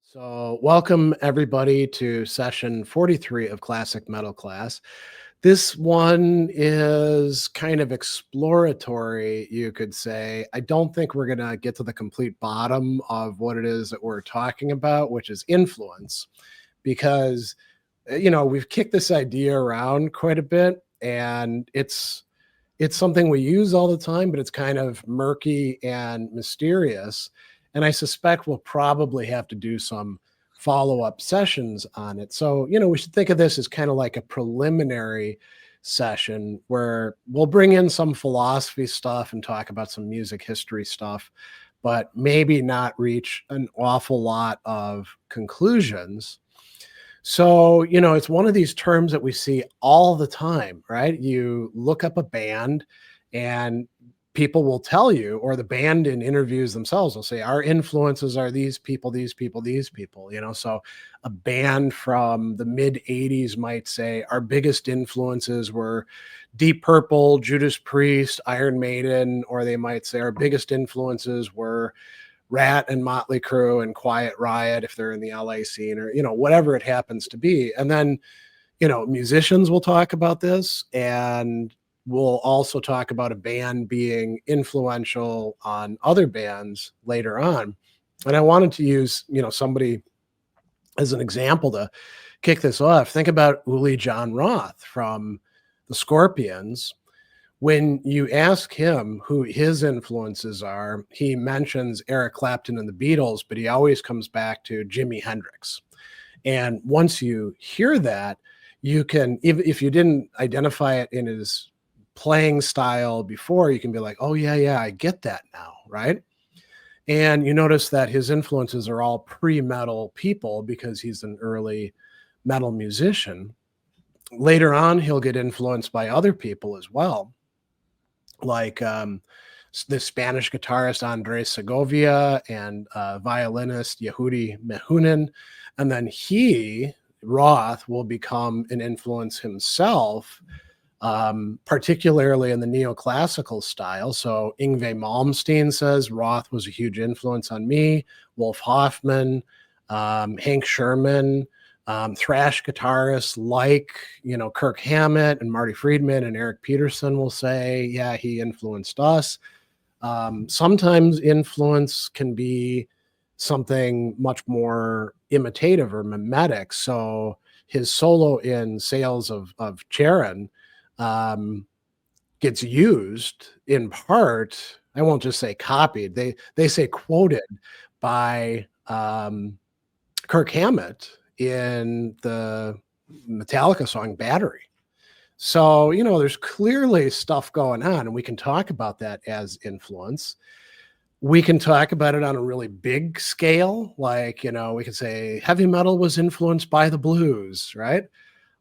So, welcome everybody to session 43 of Classic Metal Class. This one is kind of exploratory, you could say. I don't think we're going to get to the complete bottom of what it is that we're talking about, which is influence, because, we've kicked this idea around quite a bit and it's something we use all the time, but it's kind of murky and mysterious. And I suspect we'll probably have to do some follow-up sessions on it. So, we should think of this as kind of like a preliminary session where we'll bring in some philosophy stuff and talk about some music history stuff, but maybe not reach an awful lot of conclusions. So, it's one of these terms that we see all the time, right? You look up a band and people will tell you, or the band in interviews themselves will say, our influences are these people, these people, these people, So a band from the mid 80s might say, our biggest influences were Deep Purple, Judas Priest, Iron Maiden, or they might say, our biggest influences were Rat and Motley Crue and Quiet Riot if they're in the LA scene, or whatever it happens to be. And then musicians will talk about this, and we'll also talk about a band being influential on other bands later on. And I wanted to use somebody as an example to kick this off. Think about Uli John Roth from the Scorpions. When you ask him who his influences are, he mentions Eric Clapton and the Beatles, but he always comes back to Jimi Hendrix. And once you hear that, you can, if you didn't identify it in his playing style before, you can be like, oh, yeah, I get that now, right? And you notice that his influences are all pre-metal people because he's an early metal musician. Later on, he'll get influenced by other people as well, like the Spanish guitarist Andres Segovia and violinist Yehudi Menuhin. And then Roth, will become an influence himself, particularly in the neoclassical style. So Yngwie Malmsteen says Roth was a huge influence on me. Wolf Hoffman, Hank Sherman, thrash guitarists like, Kirk Hammett and Marty Friedman and Eric Peterson will say, yeah, he influenced us. Sometimes influence can be something much more imitative or mimetic. So his solo in Sales of Charon gets used in part, I won't just say copied, they say quoted by Kirk Hammett in the Metallica song Battery. So, there's clearly stuff going on, and we can talk about that as influence. We can talk about it on a really big scale. Like, we could say heavy metal was influenced by the blues, right?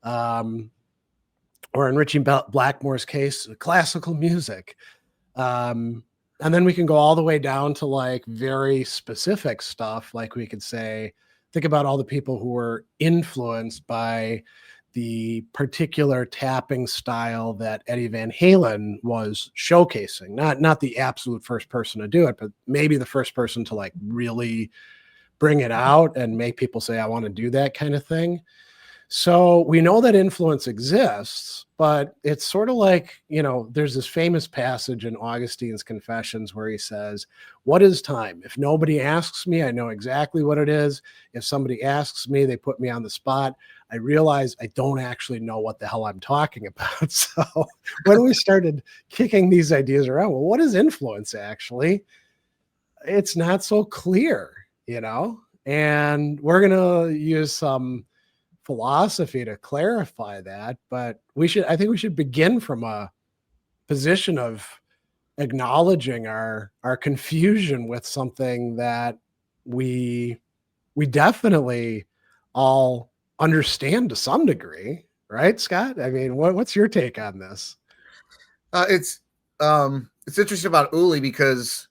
Or in Richie Blackmore's case, classical music. And then we can go all the way down to like very specific stuff. Like we could say, think about all the people who were influenced by the particular tapping style that Eddie Van Halen was showcasing. Not the absolute first person to do it, but maybe the first person to like really bring it out and make people say, I want to do that kind of thing. So we know that influence exists, but it's sort of like, there's this famous passage in Augustine's Confessions where he says, what is time? If nobody asks me, I know exactly what it is. If somebody asks me, they put me on the spot. I realize I don't actually know what the hell I'm talking about. So when we started kicking these ideas around, well, what is influence actually? It's not so clear, and we're going to use some philosophy to clarify that, but I think we should begin from a position of acknowledging our confusion with something that we definitely all understand to some degree, right, Scott? I mean, what's your take on this? It's interesting about Uli because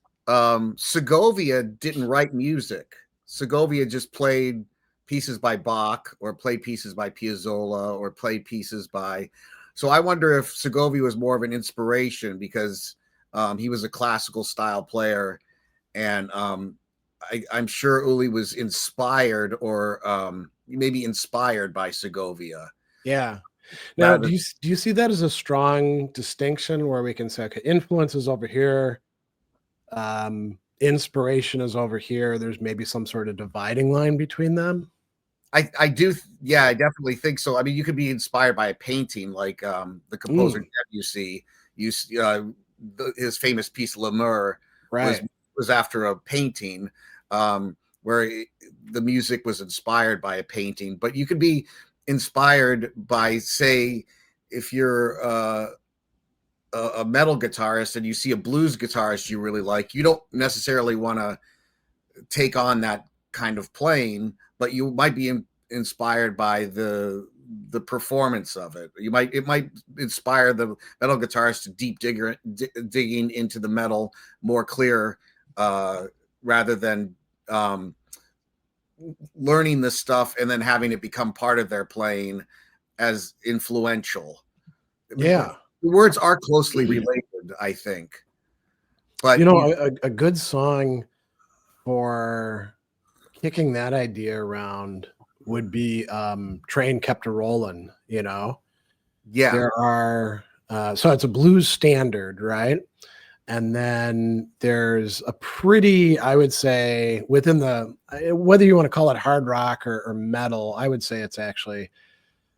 Segovia didn't write music. Segovia just played pieces by Bach or played pieces by Piazzolla or played pieces by. So I wonder if Segovia was more of an inspiration because he was a classical style player, and I'm sure Uli was inspired, or maybe inspired by Segovia. Yeah. Now, Rather, do you see that as a strong distinction where we can say, okay, influence is over here, inspiration is over here. There's maybe some sort of dividing line between them. I do, yeah, I definitely think so. I mean, you could be inspired by a painting, like the composer Mm, Debussy. You his famous piece "L'Amour" was right. was after a painting, where the music was inspired by a painting. But you could be inspired by, say, if you're a metal guitarist and you see a blues guitarist you really like, you don't necessarily want to take on that kind of playing, but you might be inspired by the performance of it. It might inspire the metal guitarist to digging into the metal more clear, rather than learning this stuff and then having it become part of their playing as influential. The Yeah. words are closely related, I think, You but know, a good song for kicking that idea around would be Train Kept a Rollin', you know? yeah. There are so it's a blues standard, right? And then there's a pretty, I would say, within the whether you want to call it hard rock or metal, I would say it's actually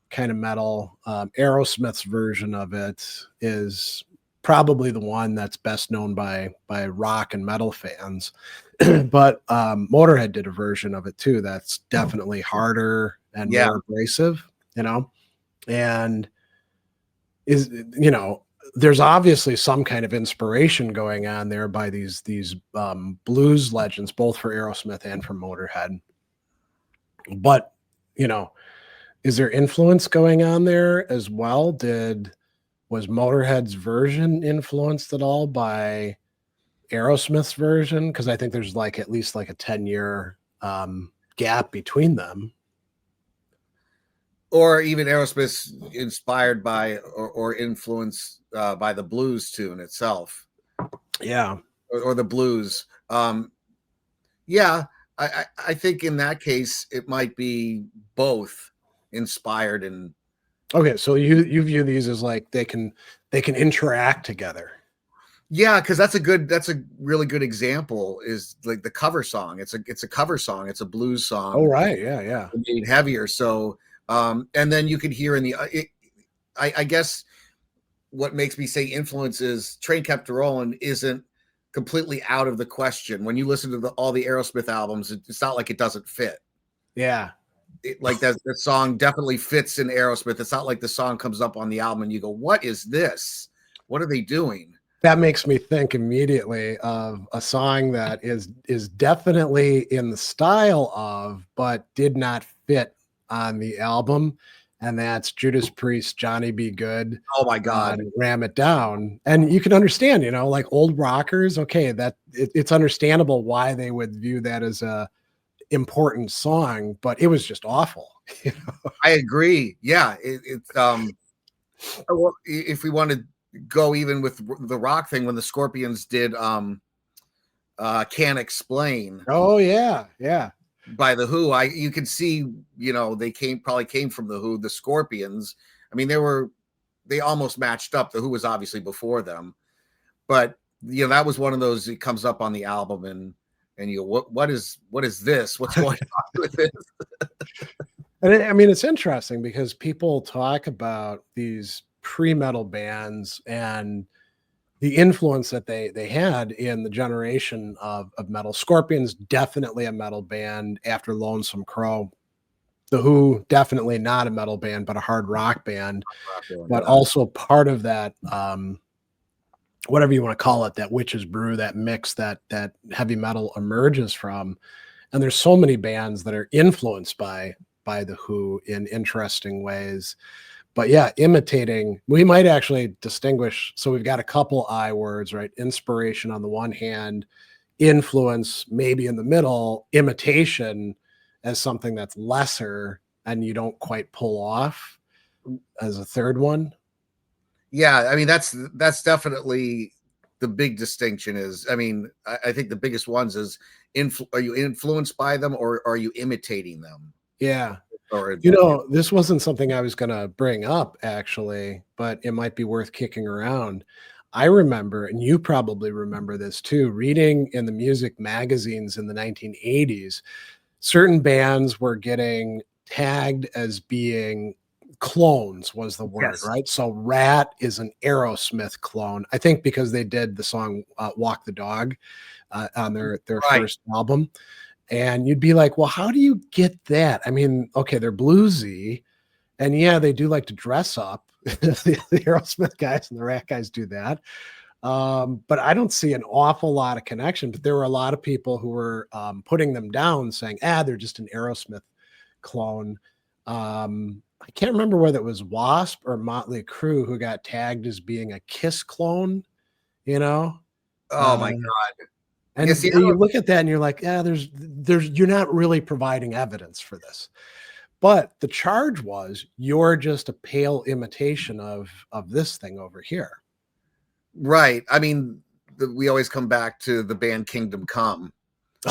kind of metal. Aerosmith's version of it is probably the one that's best known by rock and metal fans. But Motorhead did a version of it too that's definitely harder and Yeah. more abrasive, you know, and is there's obviously some kind of inspiration going on there by these blues legends, both for Aerosmith and for Motorhead. But you know, is there influence going on there as well? Was Motorhead's version influenced at all by Aerosmith's version? Because I think there's like at least like a 10-year gap between them. Or even Aerosmith inspired by or influenced by the blues tune itself, Yeah. or the blues. Yeah, I think in that case it might be both inspired and Okay, so you view these as like they can interact together. yeah, because that's a really good example, is like the cover song. It's a cover song. It's a blues Oh, song right. Yeah, yeah. made heavier. So and then you could hear in the I guess what makes me say influence is Train Kept a Rollin' isn't completely out of the question. When you listen to all the Aerosmith albums, it's not like it doesn't fit. Yeah. Like that song definitely fits in Aerosmith. It's not like the song comes up on the album and you go, "What is this? What are they doing?" That makes me think immediately of a song that is definitely in the style of, but did not fit on the album, and that's Judas Priest, Johnny Be Good Oh my god! on Ram It Down. And you can understand, like old rockers, okay, it's understandable why they would view that as a important song, but it was just awful. I agree. Yeah, it's well, if we want to go even with the rock thing, when the Scorpions did "Can't Explain" Oh yeah, yeah. by the Who, you can see, they probably came from the Who, the Scorpions. I mean, they almost matched up. The Who was obviously before them, but that was one of those. It comes up on the album, and you go, what is this? What's going on with this? And I mean, it's interesting because people talk about these pre-metal bands and the influence that they had in the generation of metal. Scorpions definitely a metal band after Lonesome Crow. The Who definitely not a metal band, but a hard rock band. But Yeah. also part of that, whatever you want to call it, that witch's brew, that mix that heavy metal emerges from. And there's so many bands that are influenced by the Who in interesting ways. But yeah, imitating, we might actually distinguish. So we've got a couple I words, right? Inspiration on the one hand, influence maybe in the middle, imitation as something that's lesser and you don't quite pull off as a third one. Yeah, I mean that's definitely the big distinction is. I mean, I think the biggest ones is are you influenced by them or are you imitating them? Yeah. Or This wasn't something I was going to bring up actually, but it might be worth kicking around. I remember, and you probably remember this too, reading in the music magazines in the 1980s, certain bands were getting tagged as being clones was the word, yes, right? So Rat is an Aerosmith clone. I think because they did the song Walk the Dog on their right. first album. And you'd be like, well, how do you get that? I mean, okay, they're bluesy, and yeah, they do like to dress up. The Aerosmith guys and the Rat guys do that. But I don't see an awful lot of connection. But there were a lot of people who were putting them down, saying, they're just an Aerosmith clone. I can't remember whether it was Wasp or Motley Crue who got tagged as being a Kiss clone, you know? Oh my Uh, god. Yeah, and see, I you don't look at that and you're like, you're not really providing evidence for this. But the charge was you're just a pale imitation of this thing over here. right. I mean, we always come back to the band Kingdom Come,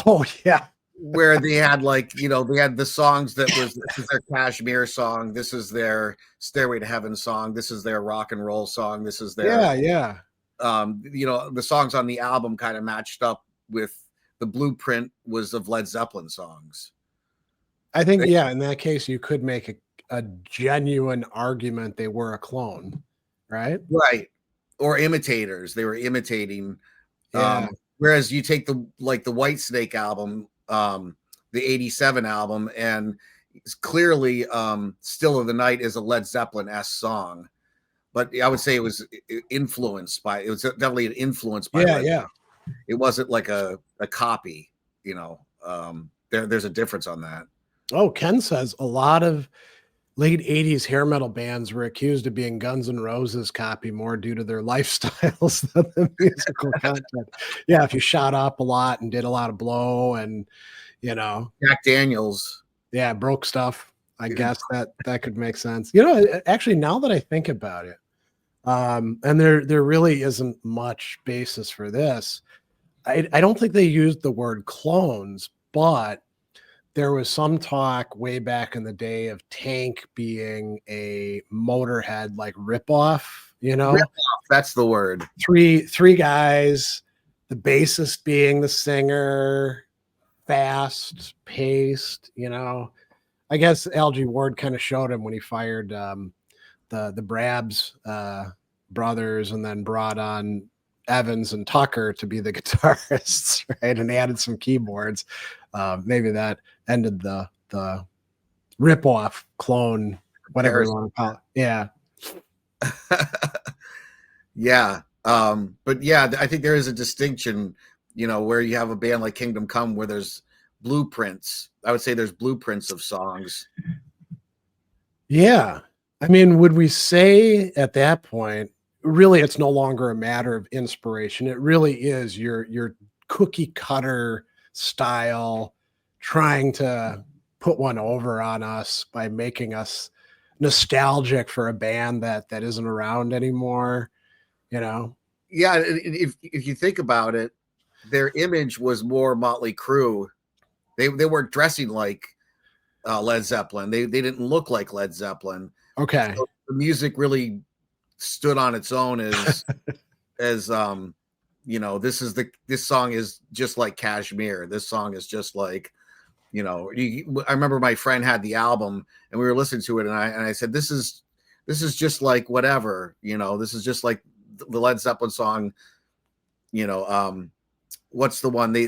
Oh yeah. where they had like, they had the songs that this is their Kashmir song, this is their Stairway to Heaven song, this is their rock and roll song, this is their Yeah, yeah. the songs on the album kind of matched up with the blueprint was of Led Zeppelin songs. I think, yeah, in that case, you could make a genuine argument they were a clone, right? Right. Or imitators. They were imitating. Yeah. Whereas you take the White Snake album, the 87 album, and it's clearly Still of the Night is a Led Zeppelin-esque song. But I would say it was definitely an influence by Yeah, Led. yeah. It wasn't like a copy, there's a difference on that. Oh, Ken says a lot of late 80s hair metal bands were accused of being Guns N' Roses copy more due to their lifestyles than the musical content. Yeah, if you shot up a lot and did a lot of blow and, Jack Daniels. yeah, broke stuff, I guess that could make sense. Actually, now that I think about it, and there really isn't much basis for this. I don't think they used the word clones, but there was some talk way back in the day of Tank being a Motorhead like ripoff, That's the word. three guys, the bassist being the singer, fast paced, I guess Algie Ward kind of showed him when he fired the Brabs brothers and then brought on Evans and Tucker to be the guitarists, right? And added some keyboards. Maybe that ended the rip-off clone, whatever you want to call it. Yeah. Yeah. But yeah, I think there is a distinction, where you have a band like Kingdom Come where there's blueprints. I would say there's blueprints of songs. Yeah. I mean, would we say at that point, really it's no longer a matter of inspiration. It really is your cookie cutter style trying to put one over on us by making us nostalgic for a band that isn't around anymore, Yeah, if you think about it, their image was more Motley Crue. They weren't dressing like Led Zeppelin. They didn't look like Led Zeppelin. Okay. So the music really stood on its own as this song is just like Kashmir. This song is just like, I remember my friend had the album and we were listening to it and I said, this is just like whatever, this is just like the Led Zeppelin song, what's the one, the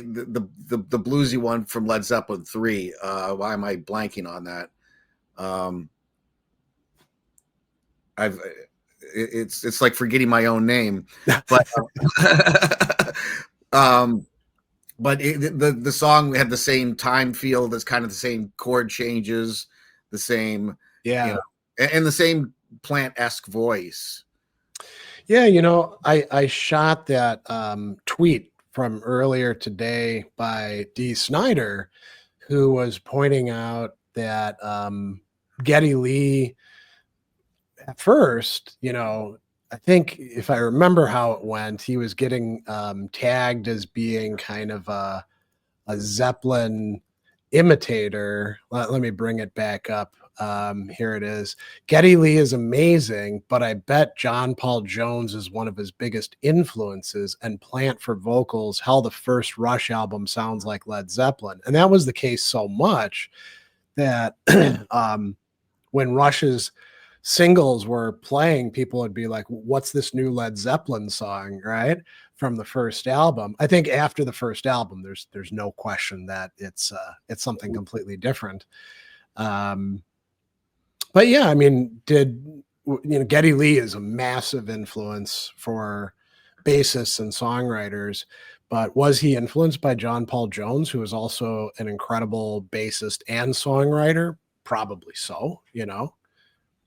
bluesy one from Led Zeppelin 3. Why am I blanking on that? It's like forgetting my own name, but but the song had the same time feel. That's kind of the same chord changes, the same, Yeah. And the same Plant-esque voice. Yeah, I shot that tweet from earlier today by Dee Snider, who was pointing out that Geddy Lee at first, I think if I remember how it went, he was getting tagged as being kind of a Zeppelin imitator. Let me bring it back up. Here it is. Geddy Lee is amazing, but I bet John Paul Jones is one of his biggest influences, and Plant for vocals. Hell, the first Rush album sounds like Led Zeppelin. And that was the case so much that when Rush's singles were playing, people would be like, what's this new Led Zeppelin song, right? From the first album. I think after the first album, there's no question that it's something completely different. But yeah, I mean, Geddy Lee is a massive influence for bassists and songwriters, but was he influenced by John Paul Jones, who is also an incredible bassist and songwriter? Probably so,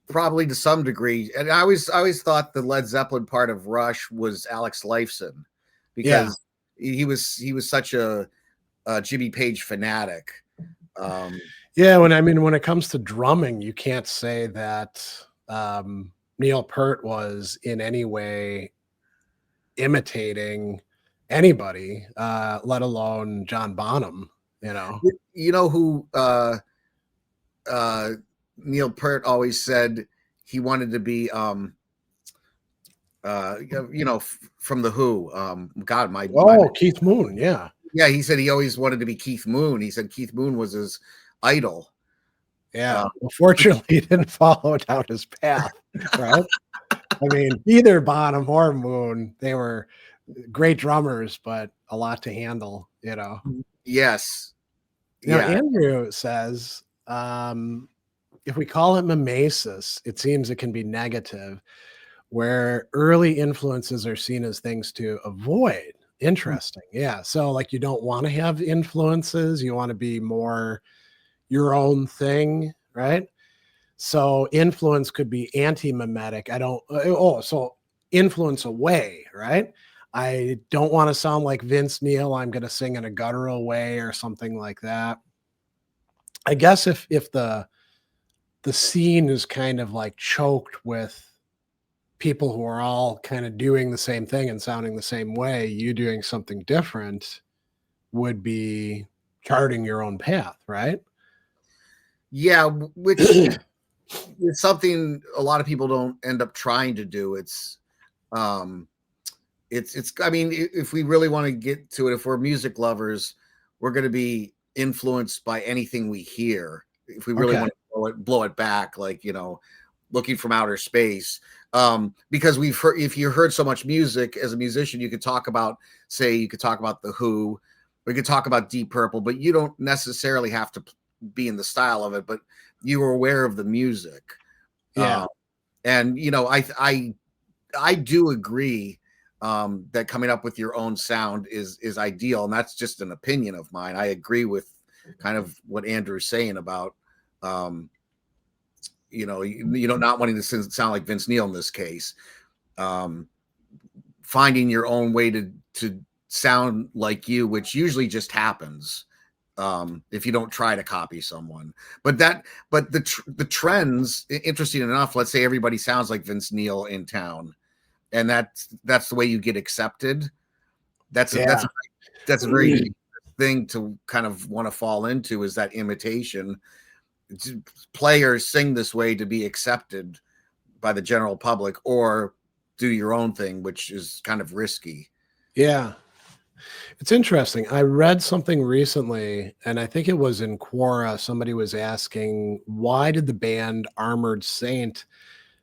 Probably to some degree. And I always thought the Led Zeppelin part of Rush was Alex Lifeson, because he was such a Jimmy Page fanatic. Yeah, when it comes to drumming, you can't say that Neil Peart was in any way imitating anybody, let alone John Bonham. You know who Neil Peart always said he wanted to be from the Who. God, Keith Moon, yeah. Yeah, he said he always wanted to be Keith Moon. He said Keith Moon was his idol. Yeah. Unfortunately, he didn't follow down his path, right? I mean, either Bonham or Moon, they were great drummers, but a lot to handle, Yes. Andrew says, if we call it mimesis, it seems it can be negative, where early influences are seen as things to avoid. Interesting. Yeah. So like you don't want to have influences, you want to be more your own thing, right? So influence could be anti-mimetic. So influence away, right? I don't want to sound like Vince Neil. I'm going to sing in a guttural way or something like that. I guess if the scene is kind of like choked with people who are all kind of doing the same thing and sounding the same way, you doing something different would be charting your own path, right? Yeah, which is something a lot of people don't end up trying to do. It's I mean, if we really want to get to it, if we're music lovers, we're going to be influenced by anything we hear. If we really want to blow it back, like, looking from outer space. Because if you heard so much music as a musician, you could talk about the Who, or you could talk about Deep Purple, but you don't necessarily have to be in the style of it, but you were aware of the music. Yeah. And I do agree that coming up with your own sound is ideal, and that's just an opinion of mine. I agree with kind of what Andrew's saying about not wanting to sound like Vince Neil in this case. Finding your own way to sound like you, which usually just happens if you don't try to copy someone. But the trends, interesting enough, let's say everybody sounds like Vince Neil in town, and that's the way you get accepted. That's a very thing to kind of want to fall into, is that imitation. Players sing this way to be accepted by the general public, or do your own thing, which is kind of risky. Yeah. It's interesting. I read something recently, and I think it was in Quora. Somebody was asking, why did the band Armored Saint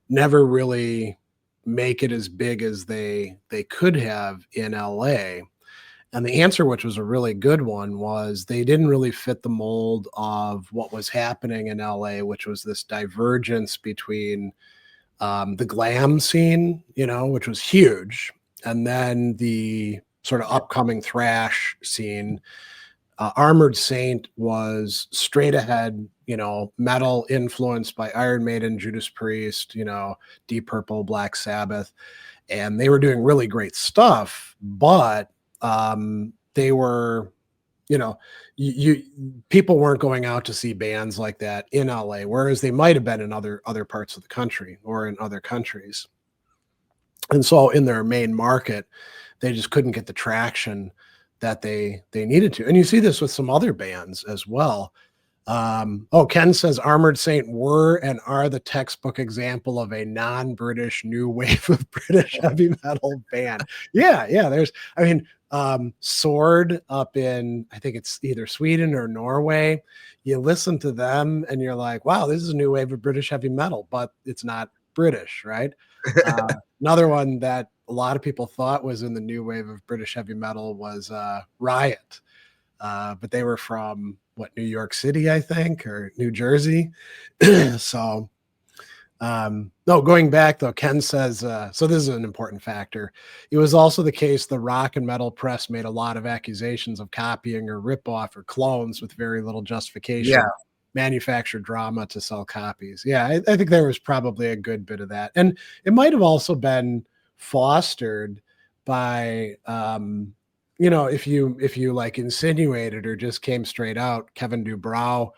never really make it as big as they could have in LA? And the answer, which was a really good one, was they didn't really fit the mold of what was happening in LA, which was this divergence between the glam scene, which was huge, and then the sort of upcoming thrash scene. Armored Saint was straight ahead, metal influenced by Iron Maiden, Judas Priest, Deep Purple, Black Sabbath, and they were doing really great stuff, but they were, people weren't going out to see bands like that in LA, whereas they might have been in other parts of the country or in other countries. And so in their main market, they just couldn't get the traction that they needed to. And you see this with some other bands as well. Ken says Armored Saint were and are the textbook example of a non-British new wave of British heavy metal band. Yeah, yeah. Sword up in, I think it's either Sweden or Norway. You listen to them and you're like, wow, this is a new wave of British heavy metal, but it's not British, right? Another one that a lot of people thought was in the new wave of British heavy metal was Riot. But they were from New York City, I think, or New Jersey. So, no, going back though, Ken says, so this is an important factor. It was also the case the rock and metal press made a lot of accusations of copying or ripoff or clones with very little justification. Yeah. Manufacture drama to sell copies. Yeah, I think there was probably a good bit of that. And it might have also been fostered by if you like insinuated or just came straight out Kevin Dubrow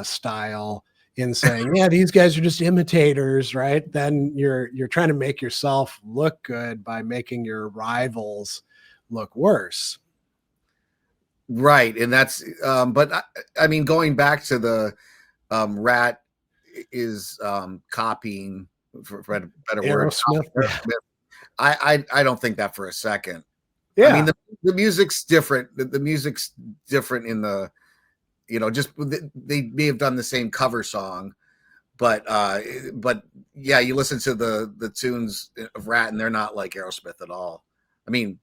style in saying, yeah, these guys are just imitators, right? Then you're trying to make yourself look good by making your rivals look worse. Right. And that's but I mean, going back to the Rat is copying, for a better word, Aerosmith. I don't think that for a second. Yeah. I mean, the music's different. The music's different in the, just they may have done the same cover song, but yeah, you listen to the tunes of Rat and they're not like Aerosmith at all. I mean,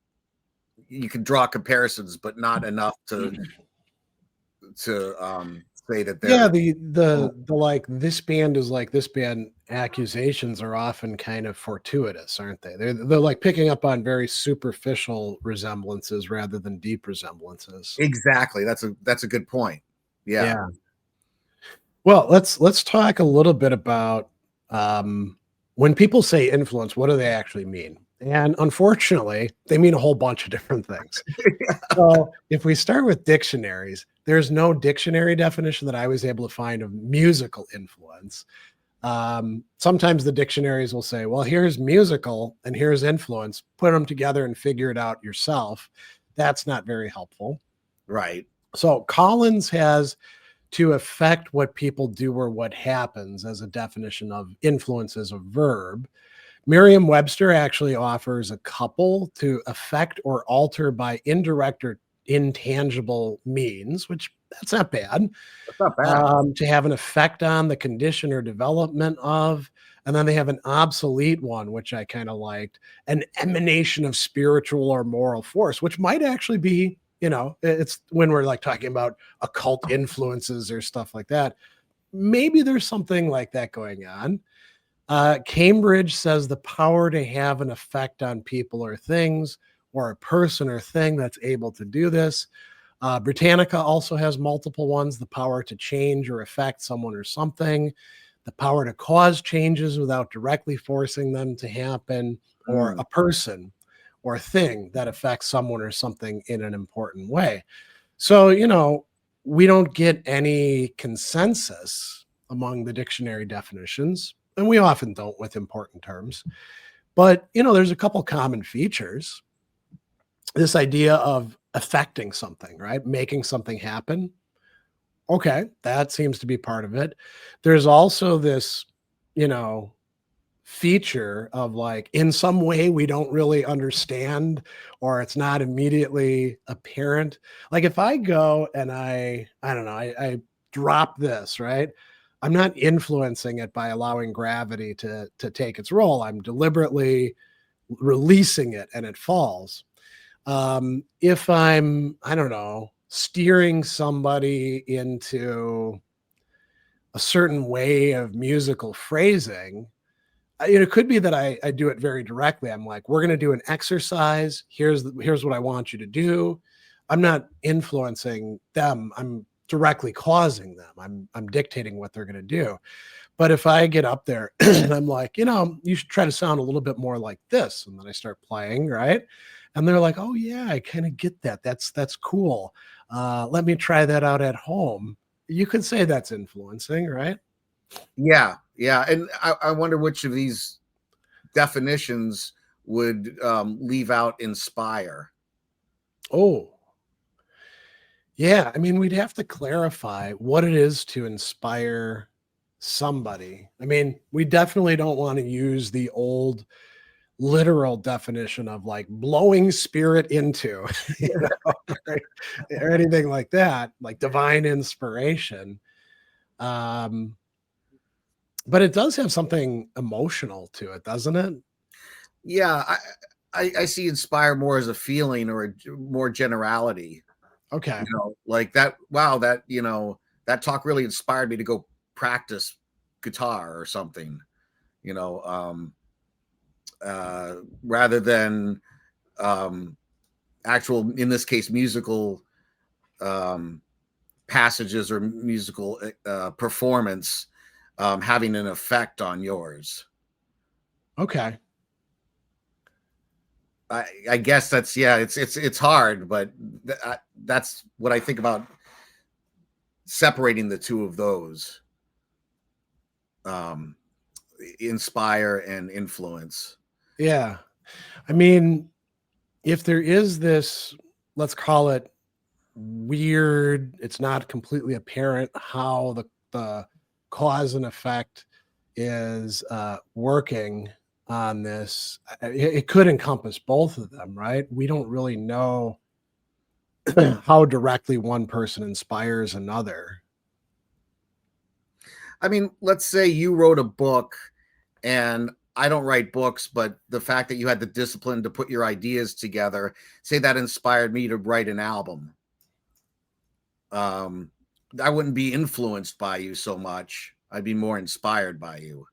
you can draw comparisons, but not enough to say that they're, yeah, the like this band is like this band accusations are often kind of fortuitous, aren't they? They're like picking up on very superficial resemblances rather than deep resemblances. Exactly. That's a good point. Yeah. Well, let's talk a little bit about when people say influence, what do they actually mean? And unfortunately, they mean a whole bunch of different things. So if we start with dictionaries, there's no dictionary definition that I was able to find of musical influence. Sometimes the dictionaries will say, well, here's musical and here's influence. Put them together and figure it out yourself. That's not very helpful. Right. So Collins has to affect what people do or what happens as a definition of influence as a verb. Merriam-Webster actually offers a couple: to affect or alter by indirect or intangible means, which that's not bad. That's not bad. To have an effect on the condition or development of, and then they have an obsolete one, which I kind of liked, an emanation of spiritual or moral force, which might actually be, it's when we're like talking about occult influences or stuff like that. Maybe there's something like that going on. Cambridge says the power to have an effect on people or things, or a person or thing that's able to do this. Britannica also has multiple ones: the power to change or affect someone or something, the power to cause changes without directly forcing them to happen, or a person or thing that affects someone or something in an important way. So, we don't get any consensus among the dictionary definitions, and we often don't with important terms. But, there's a couple common features. This idea of affecting something, right? Making something happen. Okay, that seems to be part of it. There's also this, feature of like, in some way we don't really understand, or it's not immediately apparent. Like if I go and I don't know, I drop this, right? I'm not influencing it by allowing gravity to take its role. I'm deliberately releasing it and it falls. If I'm, I don't know, steering somebody into a certain way of musical phrasing, it could be that I do it very directly. I'm like, we're going to do an exercise. Here's what I want you to do. I'm not influencing them. I'm directly causing them. I'm dictating what they're going to do. But if I get up there and I'm like, you should try to sound a little bit more like this, and then I start playing, right? And they're like, oh yeah, I kind of get that. That's cool. Let me try that out at home. You could say that's influencing, right? Yeah. And I wonder which of these definitions would leave out inspire. Oh, yeah. I mean, we'd have to clarify what it is to inspire somebody. I mean, we definitely don't want to use the old literal definition of like blowing spirit into, you know, or, or anything like that, like divine inspiration. Um, but it does have something emotional to it, doesn't it? Yeah, I see inspire more as a feeling or more generality. Okay. Like that. Wow, that that talk really inspired me to go practice guitar or something. You know, rather than um, actual, in this case, musical um, passages or musical performance having an effect on yours. Okay. I guess that's, yeah, it's hard, but that's what I think about separating the two of those, um, inspire and influence. Yeah. I mean, if there is this, let's call it weird, it's not completely apparent how the cause and effect is working on this. It could encompass both of them, right? We don't really know how directly one person inspires another. I mean, let's say you wrote a book, and I don't write books, but the fact that you had the discipline to put your ideas together, say that inspired me to write an album. Um, I wouldn't be influenced by you so much. I'd be more inspired by you.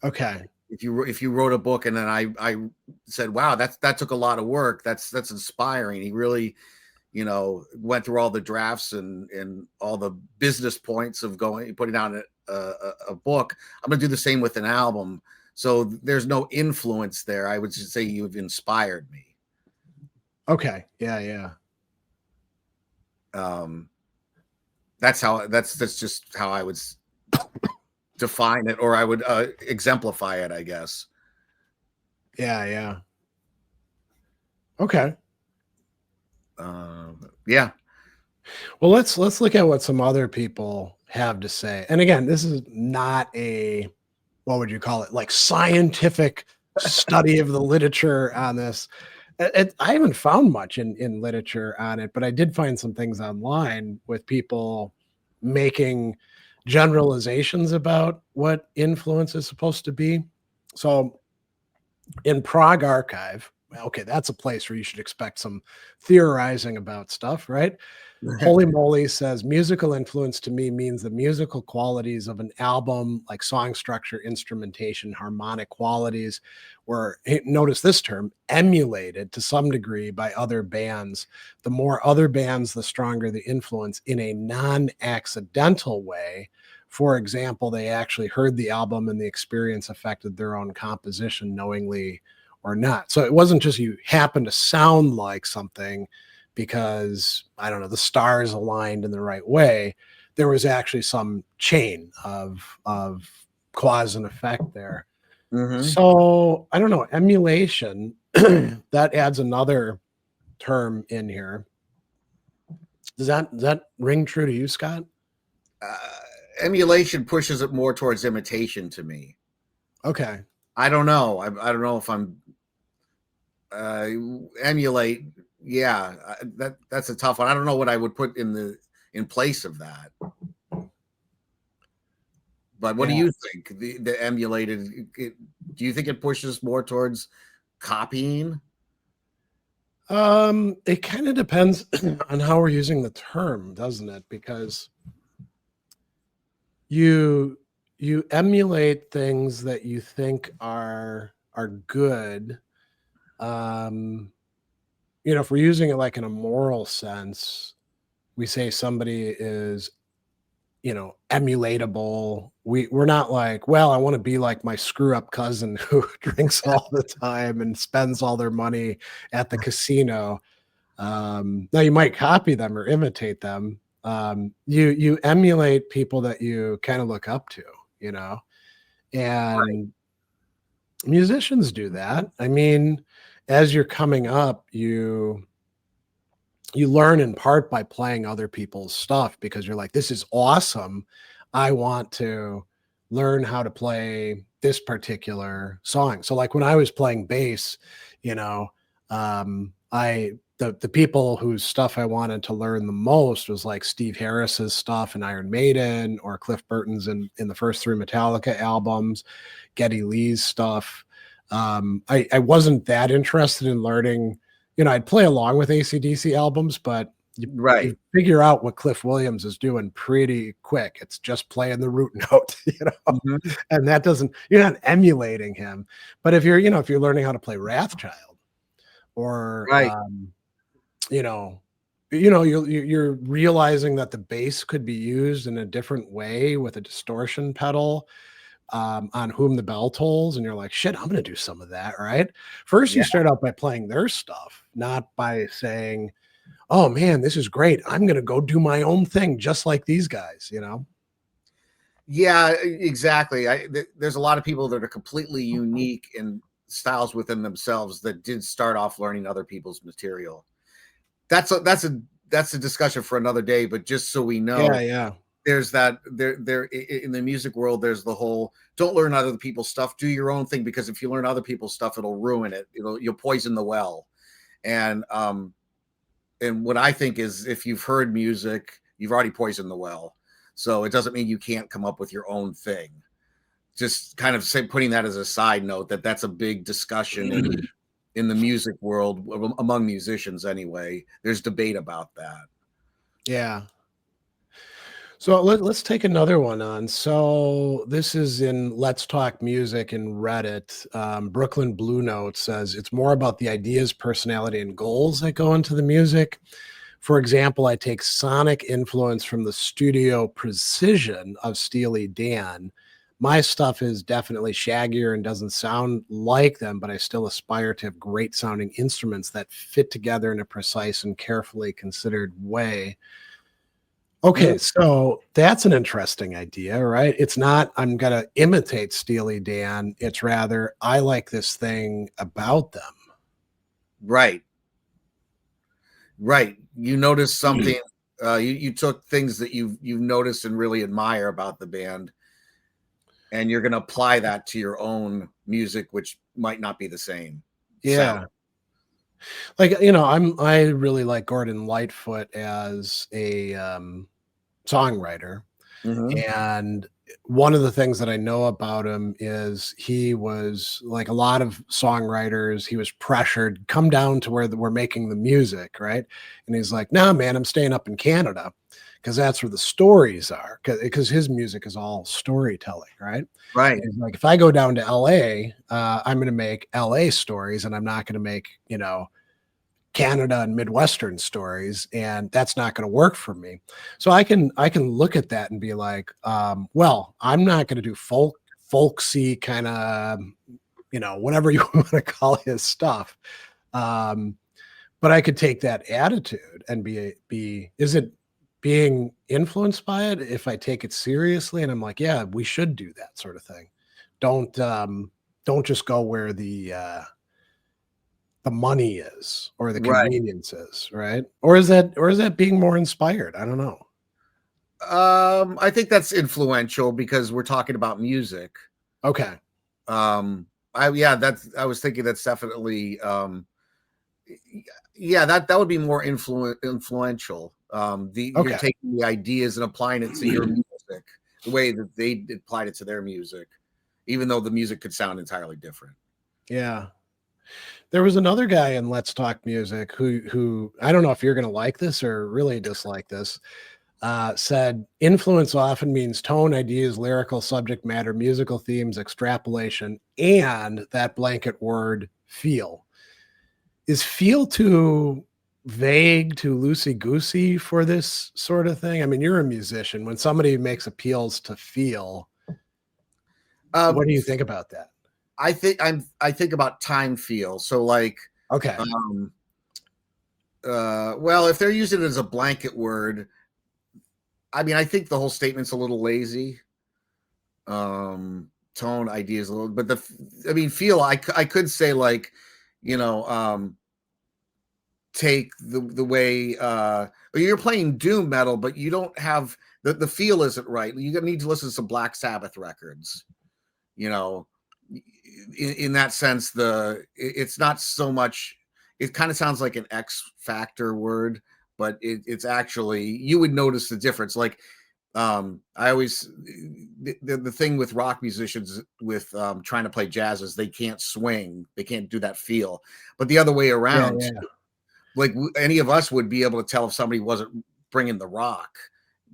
Okay. If you wrote a book and then I said, wow, that took a lot of work. That's inspiring. He really, went through all the drafts and all the business points of putting out a book. I'm going to do the same with an album. So there's no influence there. I would just say you've inspired me. Okay. Yeah. Yeah. Um, that's just how I would define it, or I would exemplify it, I guess. Yeah. Yeah. Okay. Yeah. Well, let's look at what some other people have to say. And again, this is not a, what would you call it? Like scientific study of the literature on this. I haven't found much in literature on it, but I did find some things online with people making generalizations about what influence is supposed to be. So in Prague Archive, okay, that's a place where you should expect some theorizing about stuff, right? Holy Moly says musical influence to me means the musical qualities of an album, like song structure, instrumentation, harmonic qualities, were, notice this term, emulated to some degree by other bands. The more other bands, the stronger the influence in a non accidental way. For example, they actually heard the album and the experience affected their own composition knowingly or not. So it wasn't just you happen to sound like something because I don't know, the stars aligned in the right way. There was actually some chain of cause and effect there. Mm-hmm. So I don't know, emulation, that adds another term in here. Does that ring true to you, Scott? uh, Emulation pushes it more towards imitation to me. Okay. I don't know. I don't know if I'm uh, emulate. Yeah, that's a tough one. I don't know what I would put in place of that. But what do Yeah. you think? The emulated. Do you think it pushes more towards copying? It kind of depends on how we're using the term, doesn't it? Because you you emulate things that you think are good. Um, if we're using it like in a moral sense, we say somebody is, emulatable. We're not like, well, I want to be like my screw up cousin who drinks all the time and spends all their money at the casino. Now you might copy them or imitate them. You emulate people that you kind of look up to, you know, Right. and Musicians do that. I mean, as you're coming up, you learn in part by playing other people's stuff because you're like, this is awesome. I want to learn how to play this particular song. So like when I was playing bass, you know, I the people whose stuff I wanted to learn the most was like Steve Harris's stuff in Iron Maiden or Cliff Burton's in the first three Metallica albums, Geddy Lee's stuff. I wasn't that interested in learning, I'd play along with AC/DC albums, but you Right. figure out what Cliff Williams is doing pretty quick. It's just playing the root note, Mhm. and that doesn't, you're not emulating him. But if you're learning how to play Wrathchild or, Right. you know, you're realizing that the bass could be used in a different way with a distortion pedal, on Whom the Bell Tolls, and you're like, shit, I'm going to do some of that, right? First, you Yeah. start out by playing their stuff, not by saying, oh man, this is great. I'm going to go do my own thing just like these guys. Yeah, exactly. There's a lot of people that are completely unique in styles within themselves that did start off learning other people's material. That's a discussion for another day. But just so we Yeah, know, yeah. there's that there in the music world. There's the whole don't learn other people's stuff. Do your own thing, because if you learn other people's stuff, it'll ruin it. You'll poison the well. And what I think is, if you've heard music, you've already poisoned the well. So it doesn't mean you can't come up with your own thing. Just kind of putting that as a side note, that's a big discussion in the music world among musicians. Anyway, there's debate about that. Yeah. So let's take another one on. So this is in Let's Talk Music in Reddit. Brooklyn Blue Note says it's more about the ideas, personality, and goals that go into the music. For example, I take sonic influence from the studio precision of Steely Dan. My stuff is definitely shaggier and doesn't sound like them, but I still aspire to have great sounding instruments that fit together in a precise and carefully considered way. Mm, Okay, so that's an interesting idea, right? It's not I'm gonna imitate Steely Dan. It's rather I like this thing about them. right, right. You notice something. You took things that you've noticed and really admire about the band, and you're going to apply that to your own music, which might not be the same sound. Yeah. Like, I really like Gordon Lightfoot as a songwriter. Hmm. And one of the things that I know about him is he was like a lot of songwriters, he was pressured, come down to where we're making the music, right? And he's like, nah, man, I'm staying up in Canada because that's where the stories are. Because his music is all storytelling, right? Right. And he's like, if I go down to LA, I'm going to make LA stories and I'm not going to make, Canada and Midwestern stories, and that's not going to work for me. So I can look at that and be like, well, I'm not going to do folksy kind of, whatever you want to call his stuff. Um, but I could take that attitude and is it being influenced by it if I take it seriously and I'm like, yeah, we should do that sort of thing. Don't just go where the money is or the Right. convenience is, right? Or is that being more inspired? I don't know. I think that's influential because we're talking about music. Okay. I was thinking that's definitely yeah, that would be more influential. You're Okay. taking the ideas and applying it to your music the way that they applied it to their music, even though the music could sound entirely different. Yeah. There was another guy in Let's Talk Music who I don't know if you're gonna like this or really dislike this, said influence often means tone, ideas, lyrical subject matter, musical themes, extrapolation, and that blanket word feel. Is feel too vague, too loosey goosey for this sort of thing? I mean, you're a musician. When somebody makes appeals to feel, Um, what do you think about that? I think about time feel. So like, Okay. um, well, if they're using it as a blanket word, I mean, I think the whole statement's a little lazy. Um, tone ideas a little, but feel, I could say, like, take the way you're playing doom metal, but you don't have the feel isn't right. You need to listen to some Black Sabbath records, you know. In that sense, it's not so much, it kind of sounds like an X Factor word, but it's actually, you would notice the difference. Like, I always, the thing with rock musicians with trying to play jazz is they can't swing, they can't do that feel. But the other way around, Yeah. like any of us would be able to tell if somebody wasn't bringing the rock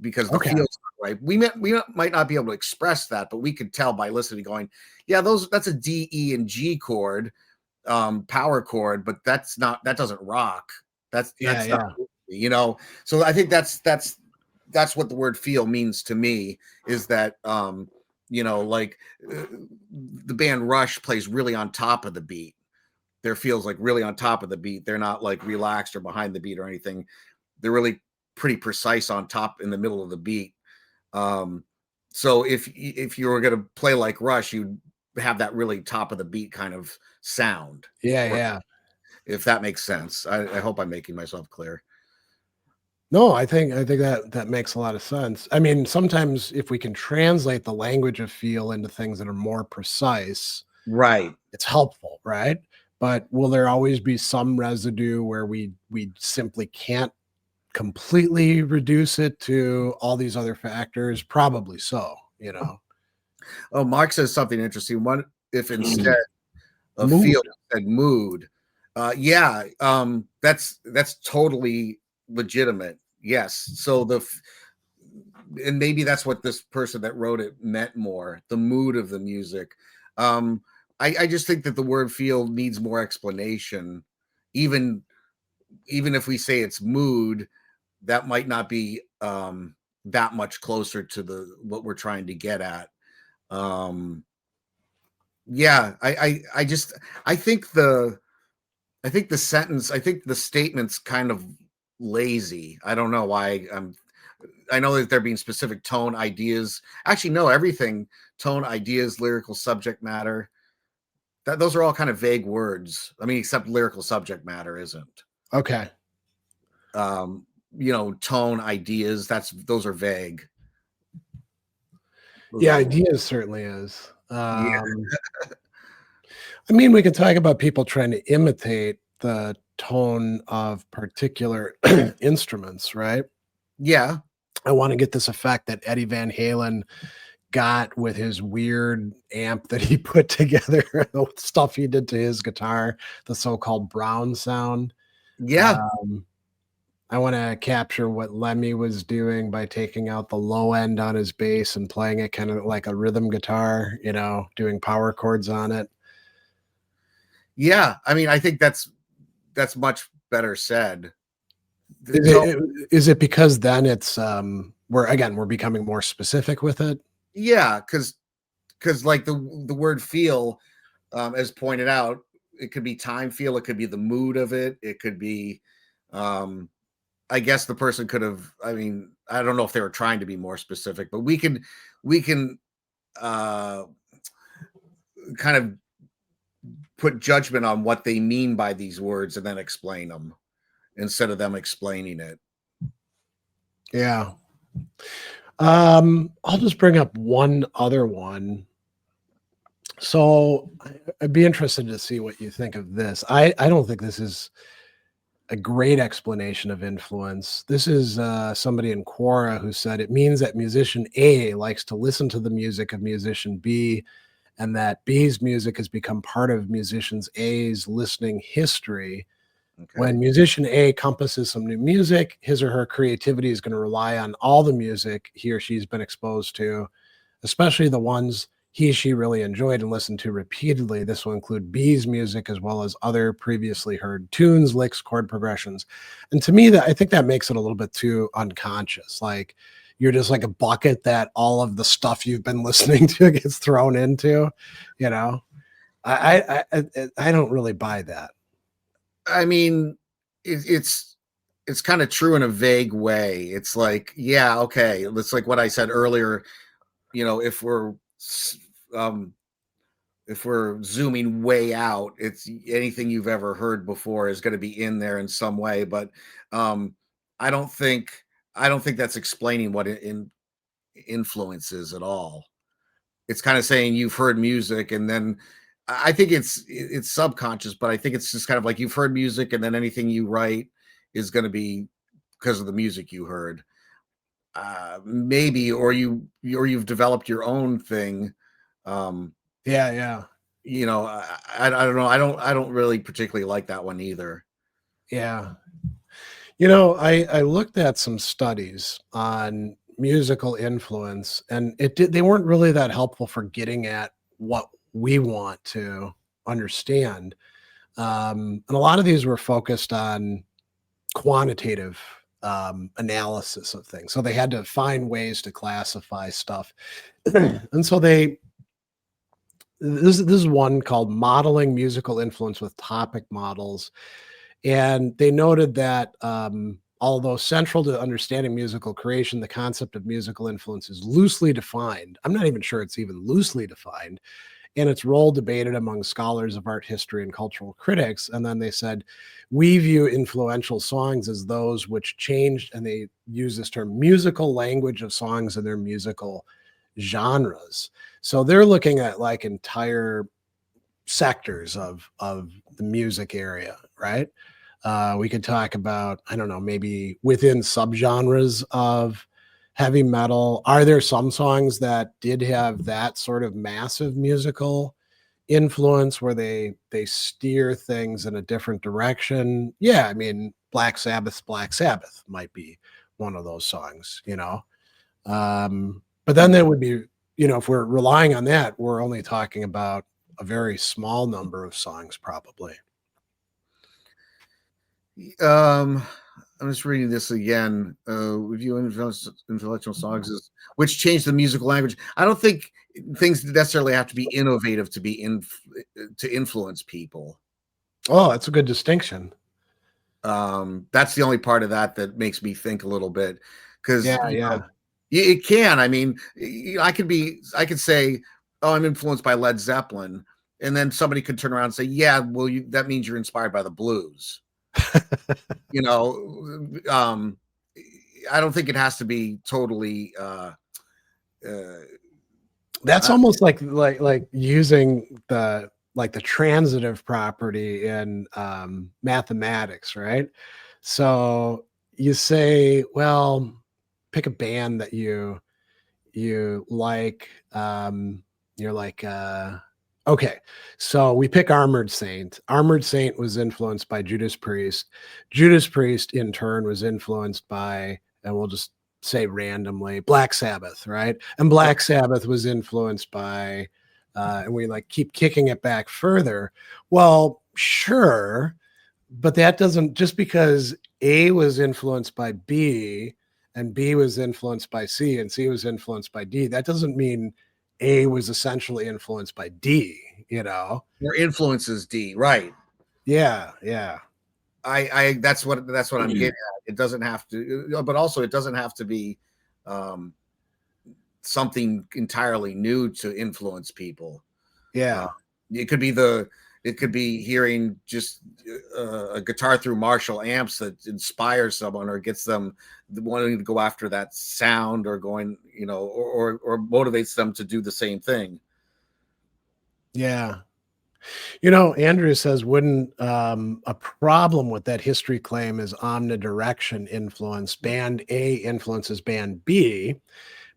because the Okay. feel's not right. We might not be able to express that, but we could tell by listening, going, yeah, that's a D, E, and G chord, power chord, but that doesn't rock. That's not, So I think that's what the word feel means to me, is that like the band Rush plays really on top of the beat. There feels like really on top of the beat. They're not like relaxed or behind the beat or anything. They're really pretty precise on top in the middle of the beat. So if you were going to play like Rush, you'd have that really top of the beat kind of sound. Yeah. If that makes sense. I hope I'm making myself clear. No, I think that makes a lot of sense. I mean, sometimes if we can translate the language of feel into things that are more precise, Right. it's helpful, right? But will there always be some residue where we simply can't completely reduce it to all these other factors? Probably so, Oh, Mark says something interesting. What if instead of Mood. feel said mood? Yeah, that's totally legitimate. Yes. So and maybe that's what this person that wrote it meant more, the mood of the music. I just think that the word feel needs more explanation. Even if we say it's mood, that might not be that much closer to what we're trying to get at. Yeah, I think the statement's kind of lazy. I don't know why. I know that there being specific tone ideas. Actually, no, everything, tone ideas, lyrical subject matter. Those are all kind of vague words. I mean, except lyrical subject matter isn't. Okay. Tone ideas. Those are vague. Yeah, ideas certainly is. Yeah. I mean, we can talk about people trying to imitate the tone of particular instruments, right? Yeah. I want to get this effect that Eddie Van Halen got with his weird amp that he put together, the stuff he did to his guitar, the so-called brown sound. Yeah. I want to capture what Lemmy was doing by taking out the low end on his bass and playing it kind of like a rhythm guitar, doing power chords on it. Yeah. I mean, I think that's much better said. Is it because then it's we're becoming more specific with it? Yeah, because like the word feel, as pointed out, it could be time feel, it could be the mood of it, it could be, I guess the person could have, I mean, I don't know if they were trying to be more specific, but we can uh kind of put judgment on what they mean by these words and then explain them instead of them explaining it. Yeah. I'll just bring up one other one. So I'd be interested to see what you think of this. I don't think this is a great explanation of influence. This is somebody in Quora who said it means that musician A likes to listen to the music of musician B, and that B's music has become part of musicians A's listening history. Okay. When musician A compasses some new music, his or her creativity is going to rely on all the music he or she's been exposed to, especially the ones he or she really enjoyed and listened to repeatedly. This will include B's music as well as other previously heard tunes, licks, chord progressions. And to me, that I think that makes it a little bit too unconscious. Like you're just like a bucket that all of the stuff you've been listening to gets thrown into. I don't really buy that. I mean, it's kind of true in a vague way. It's like, yeah, okay. It's like what I said earlier. If we're if we're zooming way out, it's anything you've ever heard before is going to be in there in some way. But um, I don't think I don't think that's explaining what influence is at all. It's kind of saying you've heard music, and then I think it's subconscious, but I think it's just kind of like you've heard music, and then anything you write is going to be because of the music you heard. Maybe, or you've developed your own thing. Um, Yeah, yeah, I don't know. I don't really particularly like that one either. yeah. I looked at some studies on musical influence, and they weren't really that helpful for getting at what we want to understand. And a lot of these were focused on quantitative analysis of things. So they had to find ways to classify stuff. And so this is one called modeling musical influence with topic models. And they noted that although central to understanding musical creation, the concept of musical influence is loosely defined. I'm not even sure it's even loosely defined, and its role debated among scholars of art history and cultural critics. And then they said, we view influential songs as those which changed, and they use this term, musical language of songs and their musical genres. So they're looking at like entire sectors of the music area, right? We could talk about, I don't know, maybe within subgenres of heavy metal. Are there some songs that did have that sort of massive musical influence where they steer things in a different direction? Yeah, I mean, Black Sabbath might be one of those songs. But then there would be, if we're relying on that, we're only talking about a very small number of songs, probably. Um, I'm just reading this again. Review intellectual songs is which change the musical language. I don't think things necessarily have to be innovative to be to influence people. Oh, that's a good distinction. That's the only part of that that makes me think a little bit because Yeah, yeah. it can. I mean, I could say, oh, I'm influenced by Led Zeppelin, and then somebody could turn around and say, yeah, well, that means you're inspired by the blues. you know, I don't think it has to be totally. Uh, That's uh, almost like using the transitive property in mathematics, right? So you say, well, pick a band that you like. You're like, okay, so we pick Armored Saint. Armored Saint was influenced by Judas Priest. Judas Priest, in turn, was influenced by, and we'll just say randomly, Black Sabbath, right? And Black Sabbath was influenced by, and we like keep kicking it back further. Well, sure, but that doesn't, just because A was influenced by B and B was influenced by C and C was influenced by D, that doesn't mean A was essentially influenced by D. or influences D, right? Yeah, yeah. I that's what I'm getting at. It doesn't have to, but also it doesn't have to be um, something entirely new to influence people. Uh, Yeah. it could be it could be hearing just a guitar through Marshall amps that inspires someone or gets them wanting to go after that sound or going, or motivates them to do the same thing. Yeah. Andrew says, wouldn't a problem with that history claim is omnidirection influence? Band A influences band B.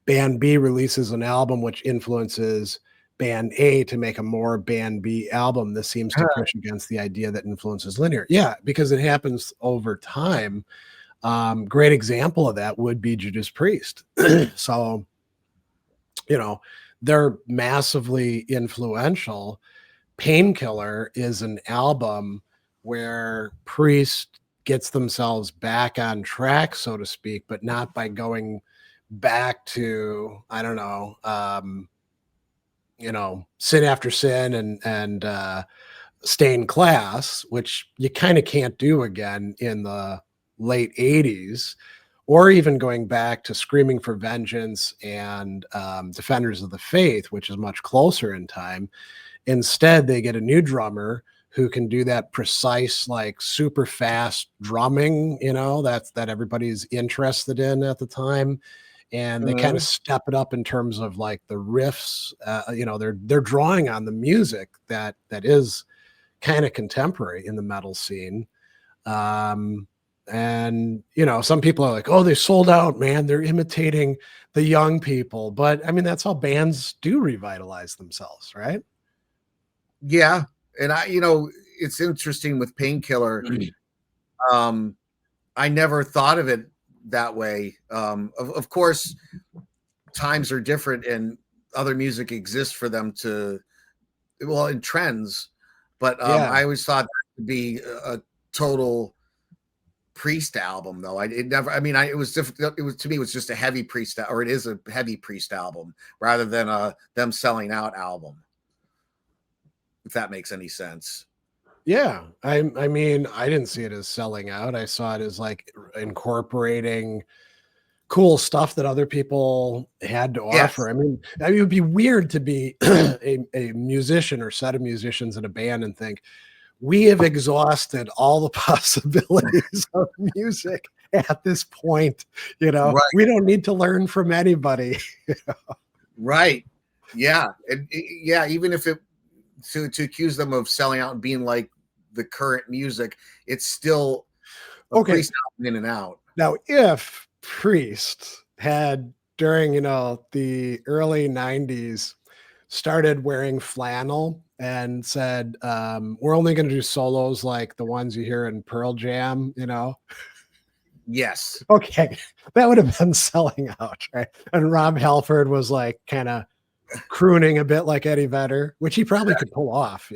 Band B releases an album which influences band A to make a more band B album. This seems to push against the idea that influence is linear. Yeah, because it happens over time. Great example of that would be Judas Priest. So, you know, they're massively influential. Painkiller is an album where Priest gets themselves back on track, so to speak, but not by going back to, I don't know, sin after sin and stained class, which you kind of can't do again in the late 80s, or even going back to Screaming for Vengeance and Defenders of the Faith, which is much closer in time. Instead, they get a new drummer who can do that precise, like super fast drumming, that everybody's interested in at the time. And they kind of Mhm. step it up in terms of like the riffs. They're drawing on the music that is kind of contemporary in the metal scene. Um, and some people are like, oh, they sold out, man. They're imitating the young people. But I mean, that's how bands do revitalize themselves, right? Yeah, and it's interesting with Painkiller. Um, I never thought of it that way. Of course, times are different, and other music exists for them to, well, in trends. But Yeah. I always thought that would be a total Priest album, though. It never. I mean, it was difficult. It was, to me, it was just a heavy Priest, or it is a heavy Priest album rather than a them selling out album. If that makes any sense. Yeah. I mean, I didn't see it as selling out. I saw it as like incorporating cool stuff that other people had to offer. Yes. I mean, it would be weird to be a musician or set of musicians in a band and think we have exhausted all the possibilities of music at this point. Right. We don't need to learn from anybody. Right. Yeah. And yeah, even if it to accuse them of selling out and being like the current music, it's still a Okay. Priest album in and out. Now, if Priest had during, the early 90s started wearing flannel and said, we're only going to do solos like the ones you hear in Pearl Jam, Yes. okay, that would have been selling out, right? And Rob Halford was like kind of crooning a bit like Eddie Vedder, which he probably could pull off.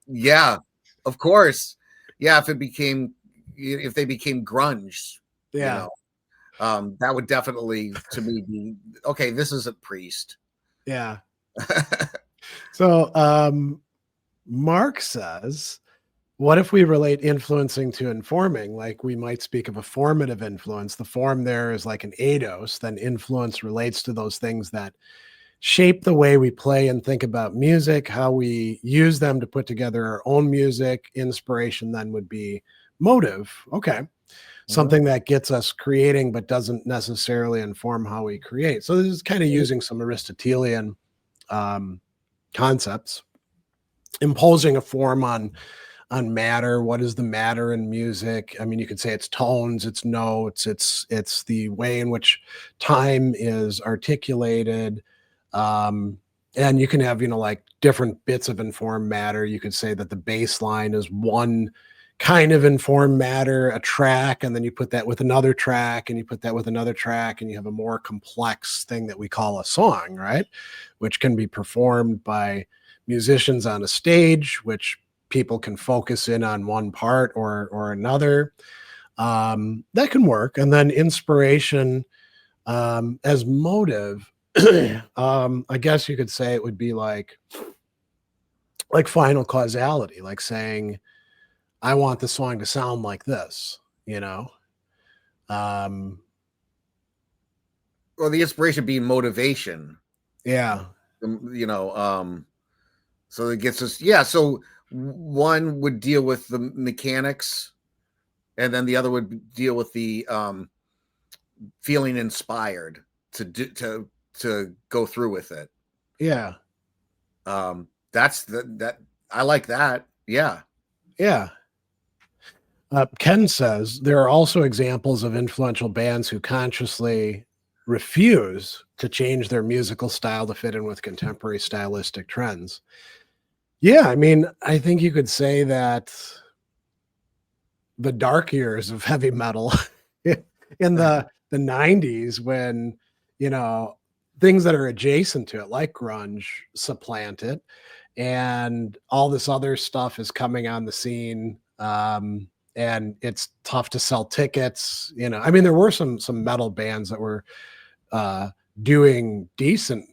Yeah. Of course. Yeah. If they became grunge, you Yeah. know, that would definitely to me be okay. This isn't Priest. Yeah. So, Mark says, what if we relate influencing to informing? Like we might speak of a formative influence. The form there is like an eidos, then influence relates to those things that shape the way we play and think about music, how we use them to put together our own music. Inspiration then would be motive. Okay. Mhm. Something that gets us creating, but doesn't necessarily inform how we create. So this is kind of using some Aristotelian um, concepts, imposing a form on matter. What is the matter in music? I mean, you could say it's tones, it's notes, it's the way in which time is articulated. Um, and you can have, like different bits of informed matter. You could say that the bass line is one kind of informed matter, a track, and then you put that with another track, and you put that with another track, and you have a more complex thing that we call a song, right? Which can be performed by musicians on a stage, which people can focus in on one part or another. That can work. And then inspiration as motive, I guess you could say it would be like final causality, like saying, I want the song to sound like this, you know? Um, Well, the inspiration being motivation. yeah, You know, so it gets us. Yeah. So one would deal with the mechanics, and then the other would deal with the feeling inspired to go through with it. yeah, That's that I like that. Yeah. yeah. Ken says there are also examples of influential bands who consciously refuse to change their musical style to fit in with contemporary stylistic trends. Yeah, I mean, I think you could say that the dark years of heavy metal in the 90s when, you know, things that are adjacent to it like grunge supplant it and all this other stuff is coming on the scene, and it's tough to sell tickets. I mean, there were some metal bands that were uh doing decent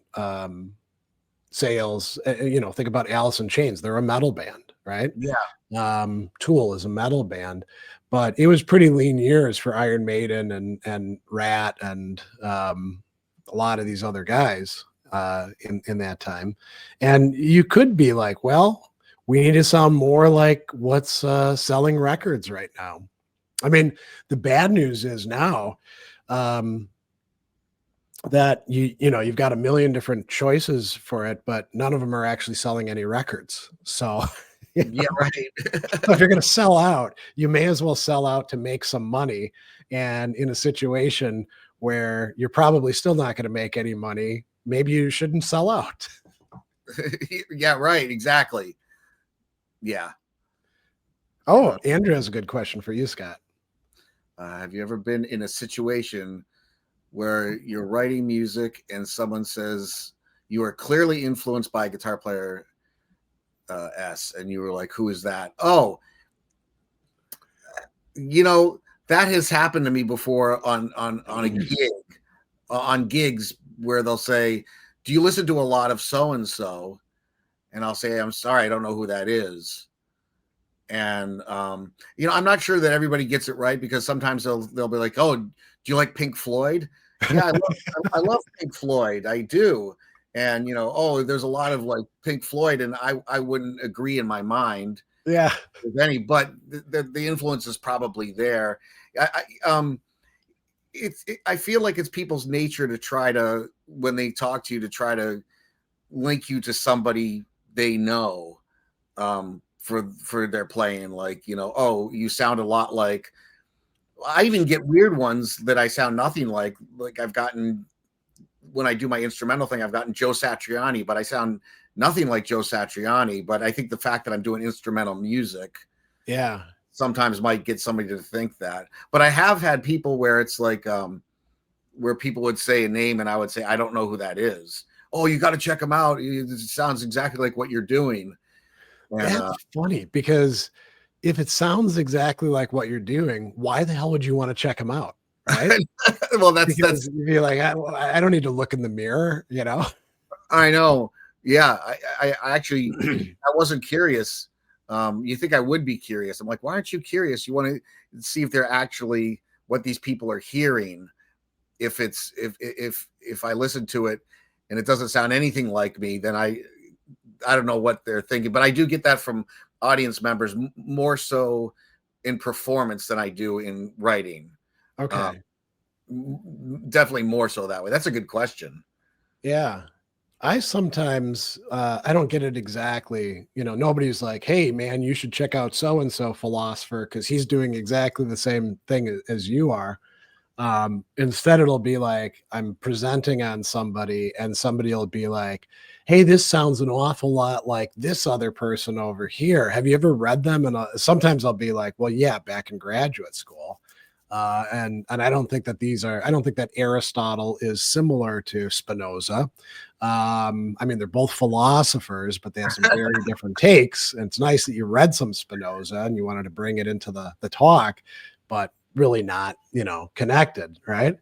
sales. Think about Alice in Chains. They're a metal band, right? Yeah. Tool is a metal band, but it was pretty lean years for Iron Maiden and Rat and a lot of these other guys in that time. And you could be like, well, we need to sound more like what's selling records right now. I mean, the bad news is now um, that you've got a million different choices for it, but none of them are actually selling any records. So, Yeah, right. so if you're going to sell out, you may as well sell out to make some money. And in a situation where you're probably still not going to make any money, maybe you shouldn't sell out. Yeah, right. Exactly. Yeah. Oh, Andrew has a good question for you, Scott. Have you ever been in a situation where you're writing music and someone says you are clearly influenced by a guitar player S, and you were like, "Who is that?" Oh, that has happened to me before on a gig, on gigs where they'll say, "Do you listen to a lot of so and so?" And I'll say, "I'm sorry, I don't know who that is." And I'm not sure that everybody gets it right, because sometimes they'll be like, "Oh, do you like Pink Floyd?" Yeah, I love Pink Floyd. I do. And oh, there's a lot of like Pink Floyd, and I wouldn't agree in my mind Yeah. with any, but the influence is probably there. I feel like it's people's nature to try to, when they talk to you, to try to link you to somebody they know, for their playing. Like, oh, you sound a lot like. I even get weird ones that I sound nothing like. Like, I've gotten, when I do my instrumental thing, I've gotten Joe Satriani, but I sound nothing like Joe Satriani. But I think the fact that I'm doing instrumental music, Yeah. sometimes might get somebody to think that. But I have had people where it's like, where people would say a name and I would say, I don't know who that is. Oh, you got to check them out. It sounds exactly like what you're doing. And That's funny, because if it sounds exactly like what you're doing, why the hell would you want to check them out? Right? well, that's Because you'd be like, I don't need to look in the mirror. I know. Yeah, I actually, I wasn't curious. You think I would be curious? I'm like, why aren't you curious? You want to see if they're actually what these people are hearing. If I listen to it and it doesn't sound anything like me, then I don't know what they're thinking. But I do get that from audience members, more so in performance than I do in writing. Okay. Definitely more so that way. That's a good question. Yeah. I sometimes I don't get it exactly. Nobody's like, "Hey, man, you should check out so and so philosopher because he's doing exactly the same thing as you are." Instead, it'll be like I'm presenting on somebody, and somebody will be like, "Hey, this sounds an awful lot like this other person over here. Have you ever read them?" And sometimes I'll be like, "Well, yeah, back in graduate school." And I don't think that I don't think that Aristotle is similar to Spinoza. I mean, they're both philosophers, but they have some very different takes. And it's nice that you read some Spinoza and you wanted to bring it into the talk, but really not, connected, right?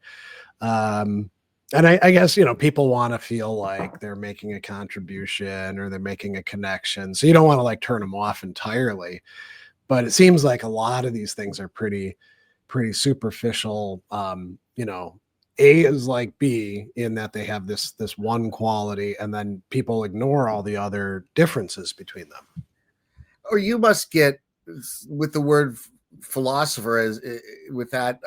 And I guess, people want to feel like they're making a contribution or they're making a connection. So you don't want to like turn them off entirely. But it seems like a lot of these things are pretty superficial. A is like B in that they have this one quality, and then people ignore all the other differences between them. Or you must get, with the word philosopher as with that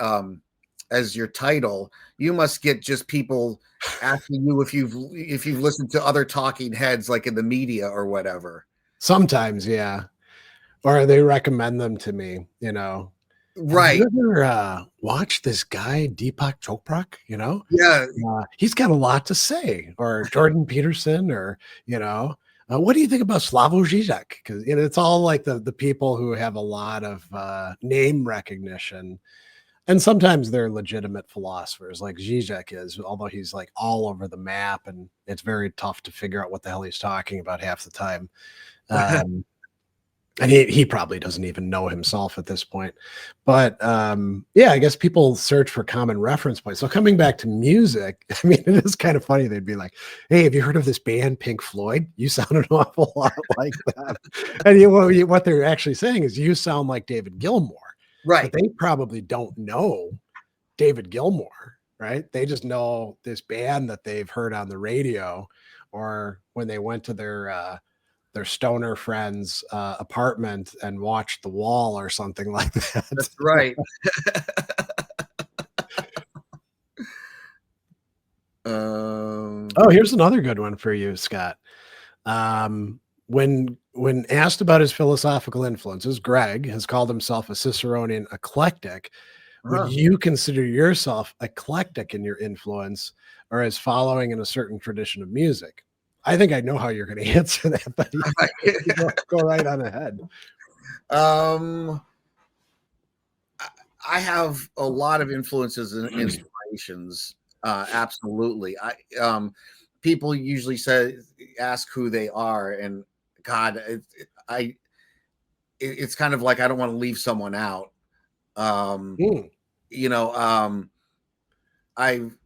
as your title, you must get just people asking you if you've listened to other talking heads, like in the media or whatever. Sometimes, yeah. Or they recommend them to me. Have Right. you ever watched this guy, Deepak Chopra? Yeah. He's got a lot to say. Or Jordan Peterson, or, what do you think about Slavoj Žižek? Because it's all like the people who have a lot of name recognition. And sometimes they're legitimate philosophers, like Zizek is, although he's like all over the map, and it's very tough to figure out what the hell he's talking about half the time. Um, And he probably doesn't even know himself at this point. But yeah, I guess people search for common reference points. So coming back to music, I mean, it is kind of funny. They'd be like, "Hey, have you heard of this band Pink Floyd? You sound an awful lot like them." And what they're actually saying is, you sound like David Gilmour, but Right. they probably don't know David Gilmour, right? They just know this band that they've heard on the radio, or when they went to their stoner friend's apartment and watched The Wall or something like that. That's right. Oh, here's another good one for you, Scott. When asked about his philosophical influences, Greg has called himself a Ciceronian eclectic. Would Huh. you consider yourself eclectic in your influence, or as following in a certain tradition of music? I think I know how you're going to answer that, but go right on ahead. um, I have a lot of influences and inspirations. Absolutely. People usually ask who they are, and God, it's kind of like I don't want to leave someone out. Um, Mm, you know, I've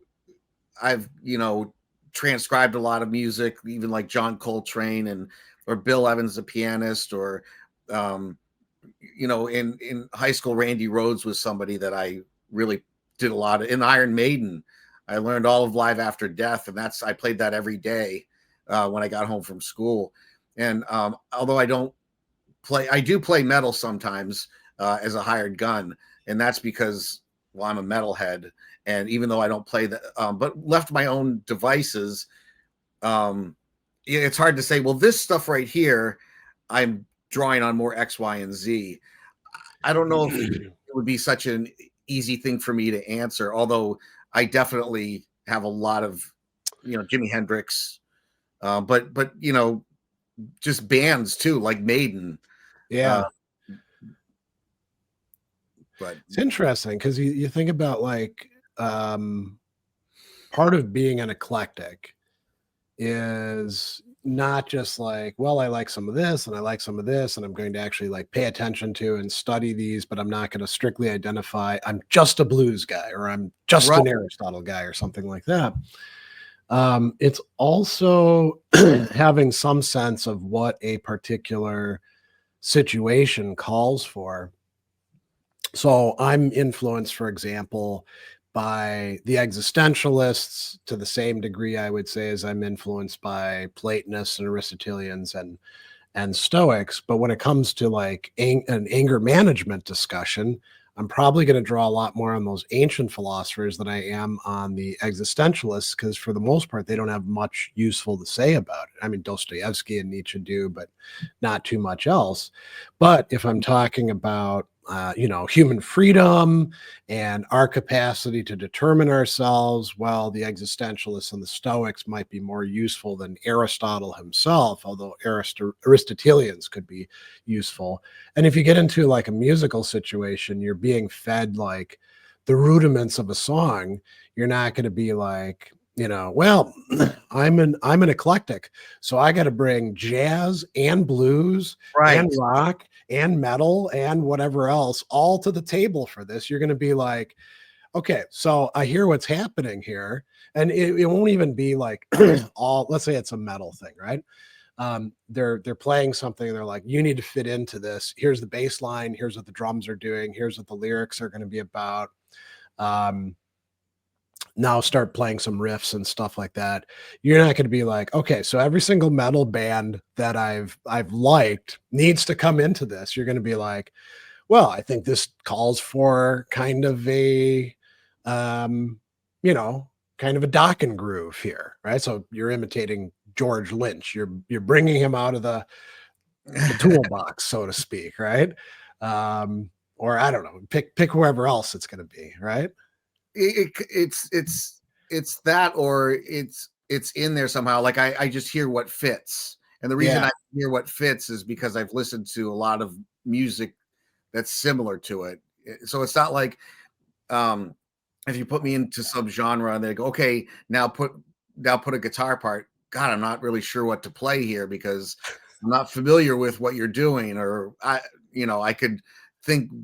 transcribed a lot of music, even like John Coltrane or Bill Evans, the pianist, or um, in high school, Randy Rhoads was somebody that I really did a lot of. In Iron Maiden, I learned all of Live After Death, and I played that every day when I got home from school. And although I do play metal sometimes as a hired gun, and that's because, well, I'm a metalhead, and even though I don't play that, but left my own devices, um, it's hard to say. Well, this stuff right here, I'm drawing on more X, Y, and Z. I don't know if it would be such an easy thing for me to answer, although I definitely have a lot of, Jimi Hendrix, but just bands too, like Maiden. Uh, yeah. but It's interesting because you think about like part of being an eclectic is not just like, well, I like some of this and I like some of this, and I'm going to actually like pay attention to and study these, but I'm not going to strictly identify I'm just a blues guy or I'm just right, an Aristotle guy or something like that. It's also having some sense of what a particular situation calls for. So I'm influenced, for example, by the existentialists to the same degree, I would say, as I'm influenced by Platonists and Aristotelians and Stoics. But when it comes to like an anger management discussion, I'm probably going to draw a lot more on those ancient philosophers than I am on the existentialists, because for the most part, they don't have much useful to say about it. I mean, Dostoevsky and Nietzsche do, but not too much else. But if I'm talking about human freedom and our capacity to determine ourselves, well, the existentialists and the Stoics might be more useful than Aristotle himself, although Aristotelians could be useful. And if you get into like a musical situation, you're being fed like the rudiments of a song. You're not going to be like, well, I'm an eclectic, so I got to bring jazz and blues and right. rock and metal and whatever else all to the table for this. You're going to be like, okay, so I hear what's happening here. And it won't even be like all, let's say it's a metal thing, right? They're playing something and they're like, you need to fit into this. Here's the bass line. Here's what the drums are doing. Here's what the lyrics are going to be about. Um, Now start playing some riffs and stuff like that. You're not going to be like, okay, so every single metal band that I've liked needs to come into this. You're going to be like, well, I think this calls for kind of a um, you know, kind of a Dokken groove here, right? So you're imitating George Lynch. You're bringing him out of the toolbox, so to speak, right? Or I don't know, pick whoever else it's going to be, right? It's that, or it's in there somehow. Like I just hear what fits, and the reason Yeah. I hear what fits is because I've listened to a lot of music that's similar to it. So it's not like, um, if you put me into some genre and they go, okay, now put a guitar part. God, I'm not really sure what to play here because I'm not familiar with what you're doing, or I could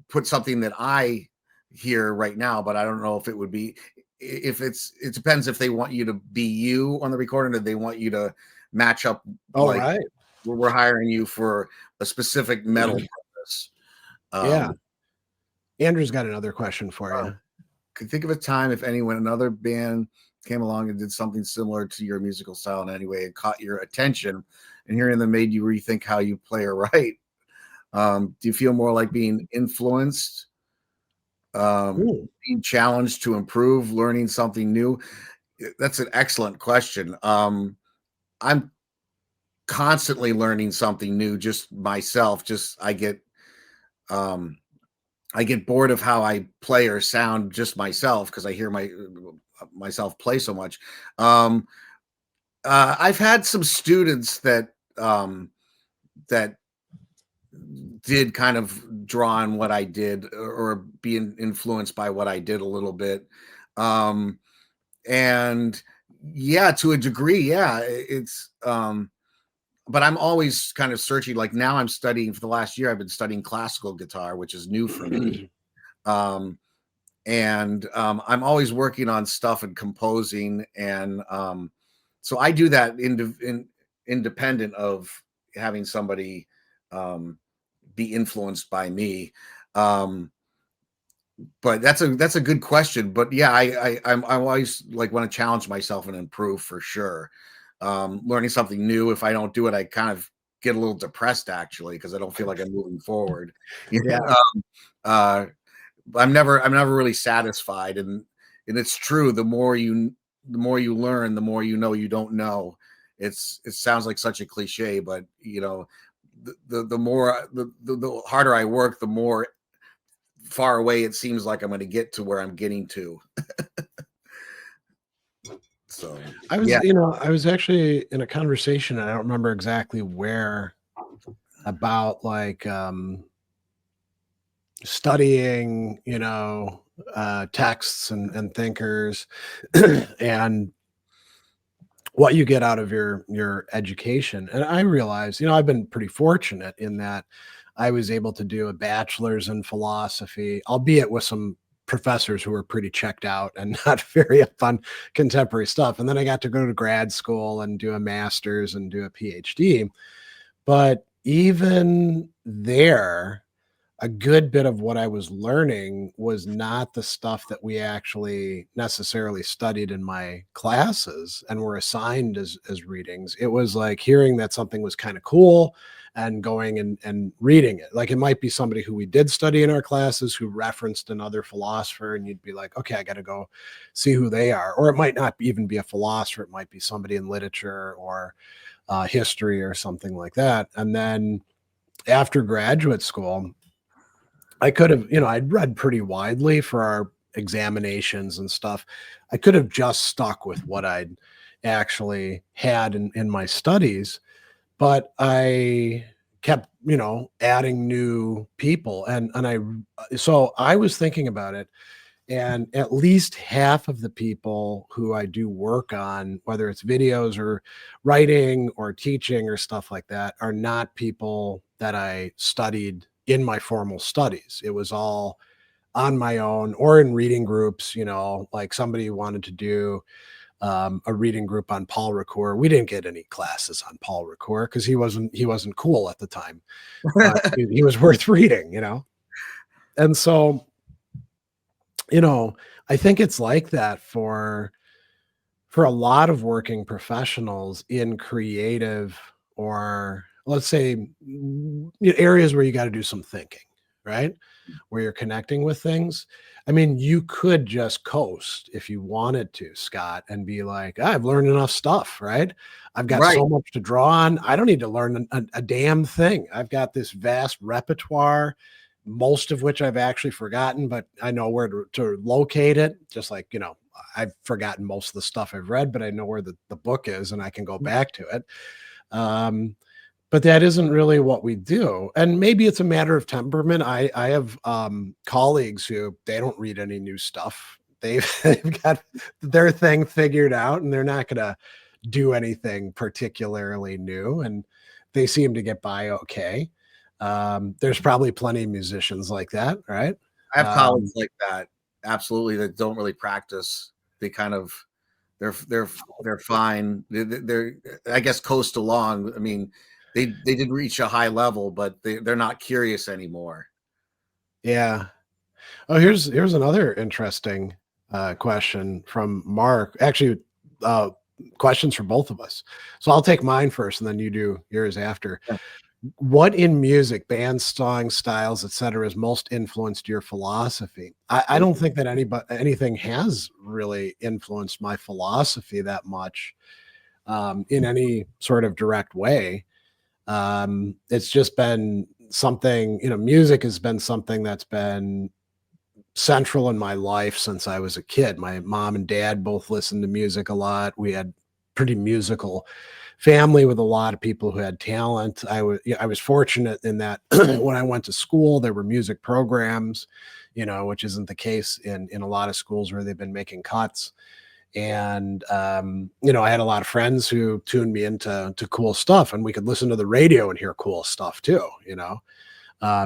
put something that I hear right now, but I don't know if it would be, if it depends if they want you to be you on the recording, or they want you to match up, Oh, like right. we're hiring you for a specific metal purpose. Yeah. Um, Andrew's got another question for you. Could think of a time, if any, when another band came along and did something similar to your musical style in any way and caught your attention, and hearing them made you rethink how you play or write. Do you feel more like being influenced, being challenged to improve, learning something new? That's an excellent question. I'm constantly learning something new, just myself. I get bored of how I play or sound just myself, because I hear myself play so much. Um, I've had some students that did kind of draw on what I did, or be influenced by what I did a little bit. Um, and yeah, to a degree, yeah, but I'm always kind of searching. Like now I'm studying, for the last year, I've been studying classical guitar, which is new for me. Um, and I'm always working on stuff and composing, and so I do that independent of having somebody um, be influenced by me. Um, but that's a good question. But yeah, I always like want to challenge myself and improve, for sure. Learning something new. If I don't do it, I kind of get a little depressed, actually, because I don't feel like I'm moving forward. Yeah. uh, I'm never really satisfied, and it's true. The more you learn, the more you know you don't know. It sounds like such a cliche, but the more the harder I work, the more far away it seems like I'm going to get to where I'm getting to. So I was, yeah. I was actually in a conversation, and I don't remember exactly where, about like studying, texts and thinkers and what you get out of your education. And I realized, I've been pretty fortunate in that I was able to do a bachelor's in philosophy, albeit with some professors who were pretty checked out and not very up on contemporary stuff. And then I got to go to grad school and do a master's and do a PhD. But even there, a good bit of what I was learning was not the stuff that we actually necessarily studied in my classes and were assigned as readings. It was like hearing that something was kind of cool and going and reading it. Like it might be somebody who we did study in our classes who referenced another philosopher, and you'd be like, okay, I got to go see who they are. Or it might not even be a philosopher, it might be somebody in literature or history or something like that. And then after graduate school, I could have, I'd read pretty widely for our examinations and stuff. I could have just stuck with what I'd actually had in my studies, but I kept, adding new people. So I was thinking about it. And at least half of the people who I do work on, whether it's videos or writing or teaching or stuff like that, are not people that I studied in my formal studies. It was all on my own or in reading groups, like somebody wanted to do a reading group on Paul Ricoeur. We didn't get any classes on Paul Ricoeur because he wasn't cool at the time, but he was worth reading, And so, I think it's like that for a lot of working professionals in creative, or let's say areas where you got to do some thinking, right? Where you're connecting with things. I mean, you could just coast if you wanted to, Scott, and be like, I've learned enough stuff, right? I've got Right. so much to draw on. I don't need to learn a damn thing. I've got this vast repertoire, most of which I've actually forgotten, but I know where to locate it. Just like, I've forgotten most of the stuff I've read, but I know where the book is and I can go back to it. But that isn't really what we do. And maybe it's a matter of temperament. I have colleagues who they don't read any new stuff. They've got their thing figured out and they're not going to do anything particularly new. And they seem to get by okay. There's probably plenty of musicians like that, right? I have Um, colleagues like that, absolutely, that don't really practice. They kind of they're fine. They're I guess coast along. I mean, they did reach a high level, but they're not curious anymore. yeah. Oh, here's another interesting question from Mark. Actually, uh, questions for both of us. So I'll take mine first, and then you do yours after. Yeah. What in music, bands, songs, styles, etc., has most influenced your philosophy? I don't think that anything has really influenced my philosophy that much in any sort of direct way. It's just been something, music has been something that's been central in my life since I was a kid. My mom and dad both listened to music a lot. We had pretty musical family with a lot of people who had talent. I was fortunate in that when I went to school, there were music programs, which isn't the case in a lot of schools where they've been making cuts. And I had a lot of friends who tuned me into cool stuff, and we could listen to the radio and hear cool stuff too.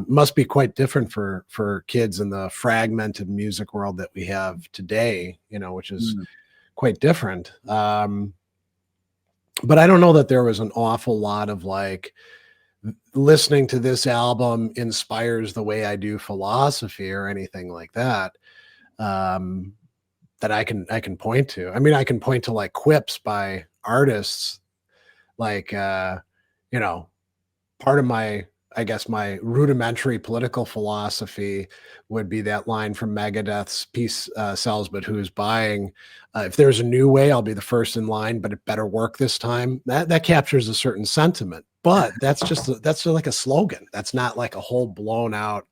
Must be quite different for kids in the fragmented music world that we have today, which is Mm. quite different. But I don't know that there was an awful lot of like listening to this album inspires the way I do philosophy or anything like that. Um, that I can point to. I mean, I can point to like quips by artists, like you know, part of my, I guess, my rudimentary political philosophy would be that line from Megadeth's "Peace sells, but who's buying?" If there's a new way, I'll be the first in line, but it better work this time. That captures a certain sentiment, but that's just like a slogan. That's not like a whole blown out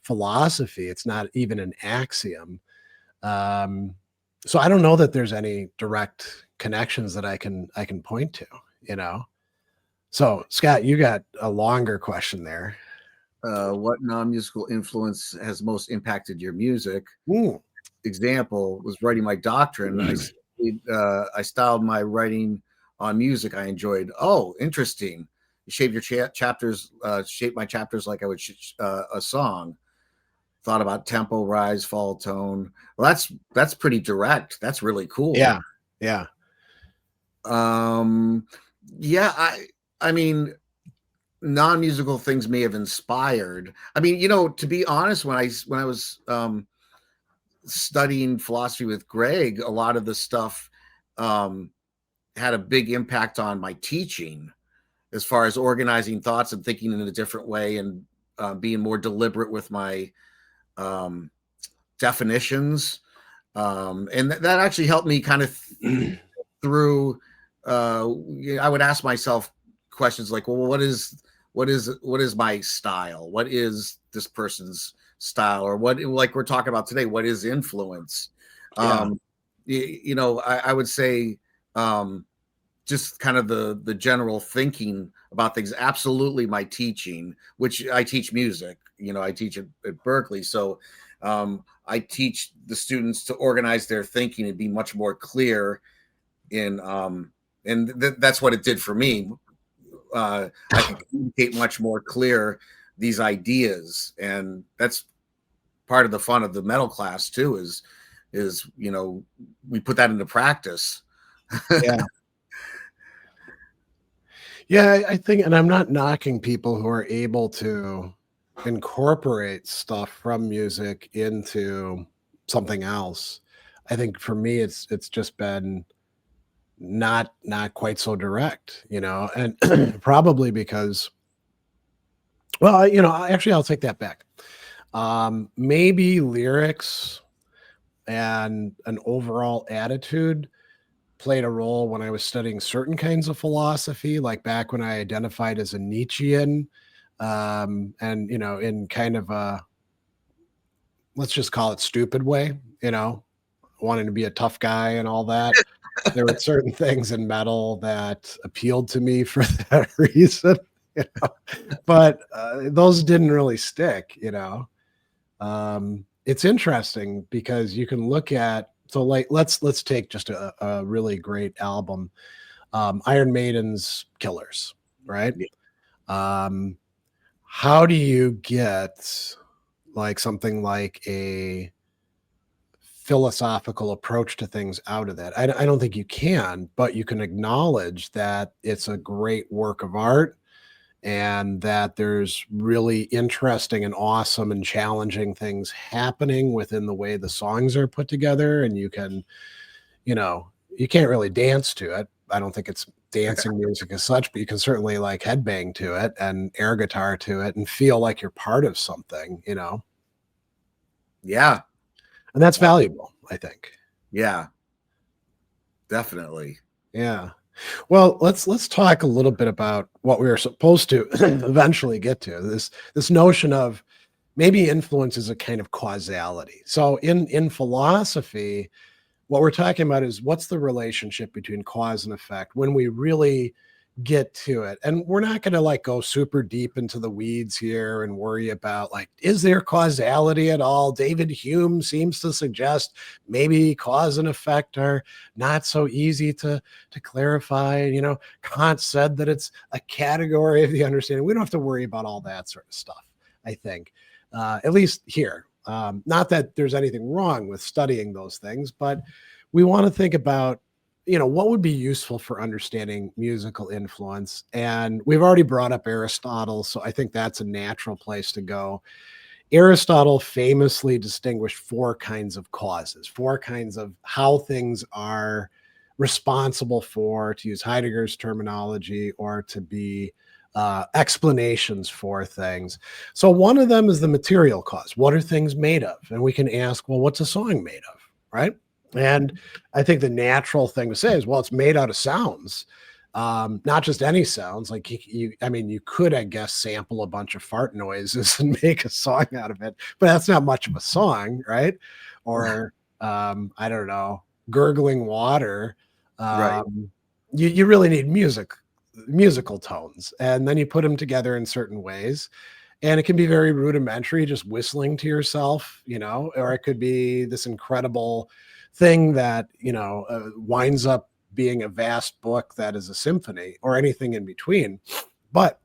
philosophy. It's not even an axiom. Um, so I don't know that there's any direct connections that I can point to. You know. So, Scott, you got a longer question there. What non-musical influence has most impacted your music? Mm. Example was writing my doctrine. I styled my writing on music I enjoyed. Oh, interesting. You shaped your chapters, shaped my chapters like I would a song. Thought about tempo, rise, fall, tone. Well, that's pretty direct. That's really cool. Yeah, yeah, Um, yeah, I mean, non-musical things may have inspired. I mean, to be honest, when I was studying philosophy with Greg, a lot of the stuff um, had a big impact on my teaching as far as organizing thoughts and thinking in a different way and being more deliberate with my um, definitions. And that actually helped me kind of through. I would ask myself questions like, well, what is my style? What is this person's style? Or what, like we're talking about today, what is influence? yeah, I would say just kind of the general thinking about things. Absolutely, my teaching, which I teach music. I teach at Berkeley, so I teach the students to organize their thinking and be much more clear in and that's what it did for me. I can communicate much more clear these ideas, and that's part of the fun of the metal class too. Is we put that into practice. yeah, yeah. I think, and I'm not knocking people who are able to incorporate stuff from music into something else. I think for me, it's just been not quite so direct, and probably because, well, actually, I'll take that back. Maybe lyrics and an overall attitude played a role when I was studying certain kinds of philosophy, like back when I identified as a Nietzschean, and in kind of a, let's just call it, stupid way, wanting to be a tough guy and all that. There were certain things in metal that appealed to me for that reason, you know? But those didn't really stick. It's interesting because you can look at, so like let's take just a really great album, Iron Maiden's Killers, right? Um, how do you get like something like a philosophical approach to things out of that? I don't think you can, but you can acknowledge that it's a great work of art and that there's really interesting and awesome and challenging things happening within the way the songs are put together. And you can, you can't really dance to it. I don't think it's dancing music as such, but you can certainly like headbang to it and air guitar to it and feel like you're part of something. Yeah. And that's Uh, valuable, I think. yeah, definitely. Yeah. Well, let's talk a little bit about what we were supposed to eventually get to. This notion of maybe influence is a kind of causality. So in philosophy, what we're talking about is what's the relationship between cause and effect when we really get to it. And we're not going to like go super deep into the weeds here and worry about like, is there causality at all? David Hume seems to suggest maybe cause and effect are not so easy to clarify. Kant said that it's a category of the understanding. We don't have to worry about all that sort of stuff, I think, at least here. Not that there's anything wrong with studying those things, but we want to think about what would be useful for understanding musical influence. And we've already brought up Aristotle, so I think that's a natural place to go. Aristotle famously distinguished four kinds of causes, four kinds of how things are responsible for, to use Heidegger's terminology, or to be explanations for things. So one of them is the material cause. What are things made of? And we can ask, well, what's a song made of? Right. And I think the natural thing to say is, well, it's made out of sounds, not just any sounds. Like you could, I guess, sample a bunch of fart noises and make a song out of it, but that's not much of a song, right? Or I don't know, gurgling water. Right. You really need musical tones, and then you put them together in certain ways. And it can be very rudimentary, just whistling to yourself, or it could be this incredible thing that, winds up being a vast book that is a symphony or anything in between. But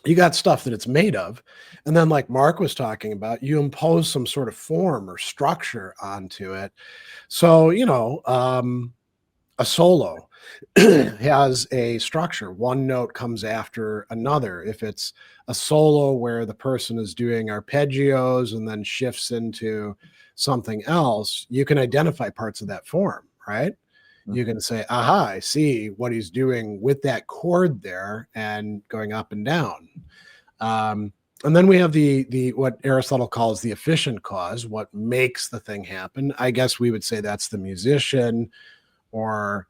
you got stuff that it's made of. And then, like Mark was talking about, you impose some sort of form or structure onto it. So, a solo has a structure. One note comes after another. If it's a solo where the person is doing arpeggios and then shifts into something else, you can identify parts of that form, right? You can say, aha, I see what he's doing with that chord there and going up and down. And then we have the what Aristotle calls the efficient cause, what makes the thing happen. I guess we would say that's the musician, or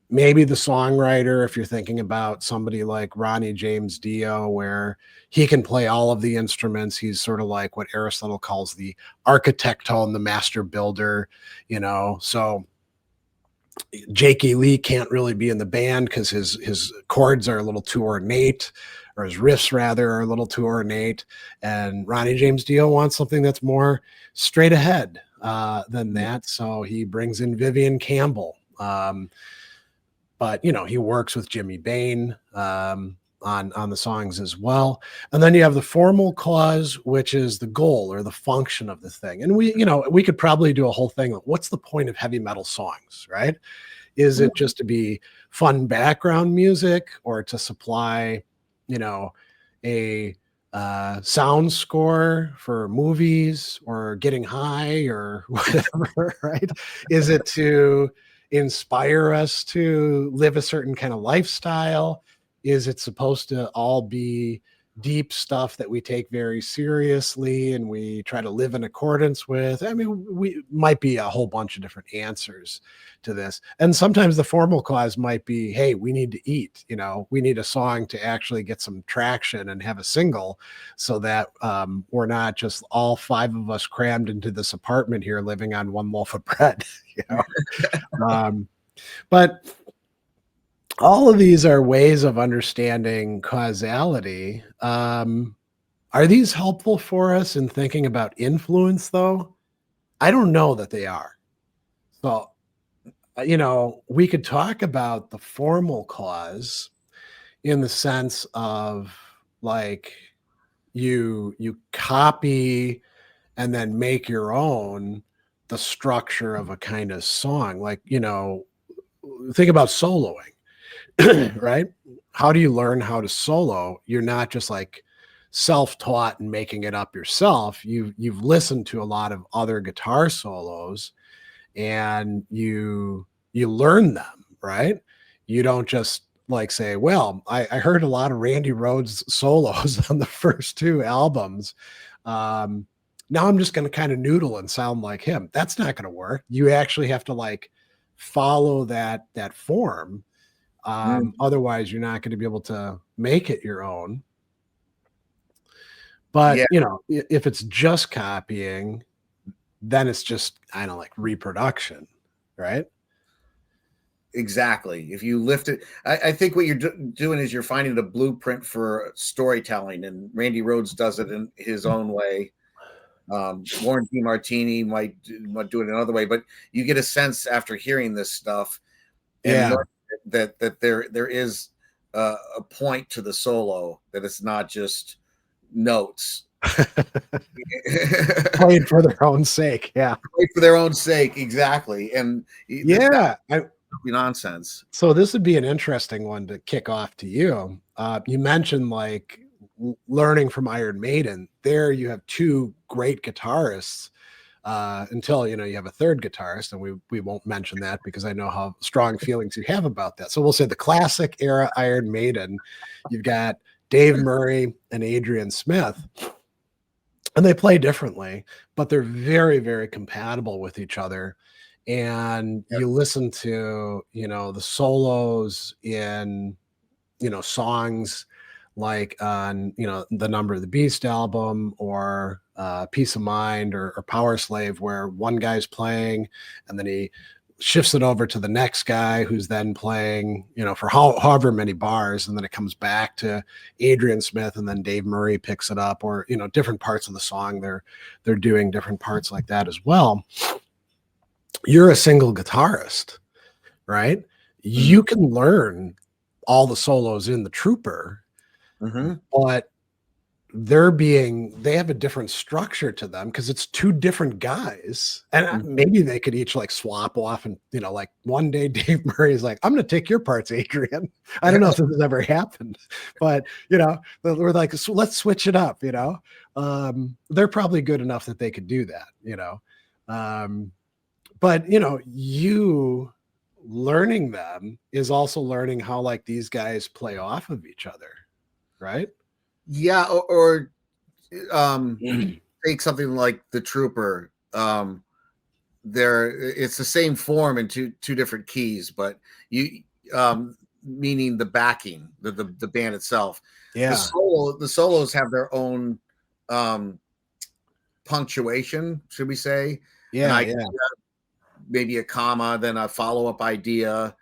maybe the songwriter, if you're thinking about somebody like Ronnie James Dio, where he can play all of the instruments. He's sort of like what Aristotle calls the architecton, the master builder, So J.K. Lee can't really be in the band because his chords are a little too ornate, or his riffs rather are a little too ornate. And Ronnie James Dio wants something that's more straight ahead than that. So he brings in Vivian Campbell. But he works with Jimmy Bain on the songs as well. And then you have the formal cause, which is the goal or the function of the thing. And we could probably do a whole thing. What's the point of heavy metal songs, right? Is it just to be fun background music, or to supply, a sound score for movies or getting high or whatever, right? Is it to inspire us to live a certain kind of lifestyle? Is it supposed to all be deep stuff that we take very seriously and we try to live in accordance with? I mean, we might be a whole bunch of different answers to this. And sometimes the formal cause might be, hey, we need to eat, we need a song to actually get some traction and have a single, so that we're not just all five of us crammed into this apartment here living on one loaf of bread, but all of these are ways of understanding causality. Are these helpful for us in thinking about influence, though? I don't know that they are. So, we could talk about the formal cause. in the sense of like you copy and then make your own the structure of a kind of song. Like, think about soloing, right? How do you learn how to solo? You're not just like self-taught and making it up yourself. You've listened to a lot of other guitar solos and you learn them, right? You don't just like say, well, I heard a lot of Randy Rhoads solos on the first two albums. Um, Now I'm just going to kind of noodle and sound like him. That's not going to work. You actually have to like follow that form. Otherwise, you're not going to be able to make it your own. But Yeah, if it's just copying, then it's just kind of like reproduction, right? exactly. If you lift it, I think what you're doing is you're finding a blueprint for storytelling, and Randy Rhoads does it in his own way. Warren G. Martini might do it another way, but you get a sense after hearing this stuff and Yeah. learn that there is a point to the solo, that it's not just notes. Played for their own sake. Yeah. For their own sake, exactly, and that Yeah. be nonsense. So this would be an interesting one to kick off to you. You mentioned like learning from Iron Maiden. There you have two great guitarists until you have a third guitarist, and we won't mention that because I know how strong feelings you have about that. So we'll say the classic era Iron Maiden. You've got Dave Murray and Adrian Smith, and they play differently, but they're very, very compatible with each other. And Yep. you listen to, the solos in, songs like on, the Number of the Beast album or Peace of Mind or Power Slave, where one guy's playing and then he shifts it over to the next guy who's then playing, for however many bars, and then it comes back to Adrian Smith, and then Dave Murray picks it up, or different parts of the song they're doing different parts like that as well. You're a single guitarist, right? You can learn all the solos in the Trooper, but they have a different structure to them because it's two different guys, and maybe they could each like swap off, and like one day Dave Murray is like, I'm gonna take your parts, Adrian. I don't know if this has ever happened, but we're like, let's switch it up. They're probably good enough that they could do that. But you learning them is also learning how like these guys play off of each other, right? Yeah, or take something like the Trooper. It's the same form in two different keys, but you meaning the backing, the band itself. Yeah. The solos have their own punctuation, should we say? Yeah, maybe a comma, then a follow-up idea,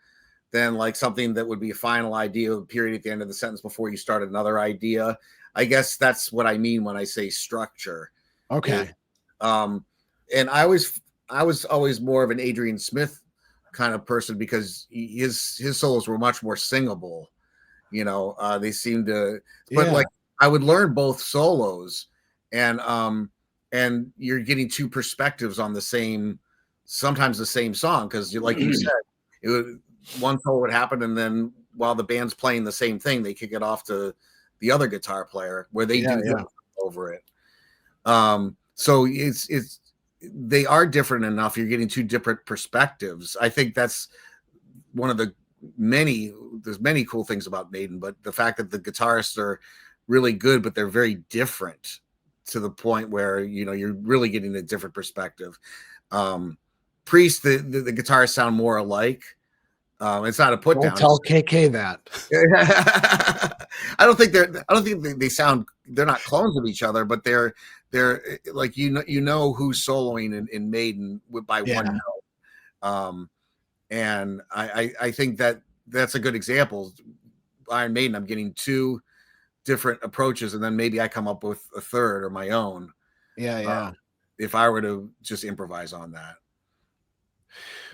then like something that would be a final idea, a period at the end of the sentence before you start another idea. I guess that's what I mean when I say structure. okay. And I was always more of an Adrian Smith kind of person because his solos were much more singable. They seemed to, but like I would learn both solos, and you're getting two perspectives on sometimes the same song, because like you said, one solo would happen, and then while the band's playing the same thing, they kick it off to the other guitar player where they do over it. So they are different enough. You're getting two different perspectives. I think that's one of the there's many cool things about Maiden, but the fact that the guitarists are really good, but they're very different to the point where, you're really getting a different perspective. Priest, the guitarists sound more alike. It's not a put down. Don't tell KK that. I don't think they sound, they're not clones of each other, but they're like, who's soloing in Maiden by one note. And I think that's a good example. Iron Maiden, I'm getting two different approaches, and then maybe I come up with a third or my own. Yeah. If I were to just improvise on that.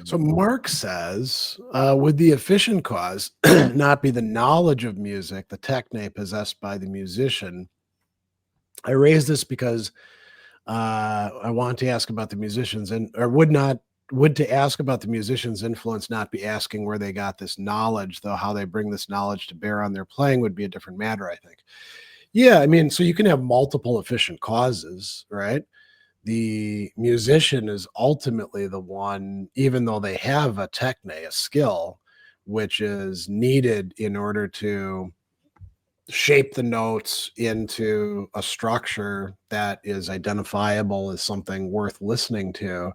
So Mark says, would the efficient cause not be the knowledge of music, the techne possessed by the musician? I raise this because I want to ask about the musicians, and or would to ask about the musicians' influence not be asking where they got this knowledge, though how they bring this knowledge to bear on their playing would be a different matter, I think. Yeah, I mean, so you can have multiple efficient causes, right? The musician is ultimately the one, even though they have a techne, a skill, which is needed in order to shape the notes into a structure that is identifiable as something worth listening to.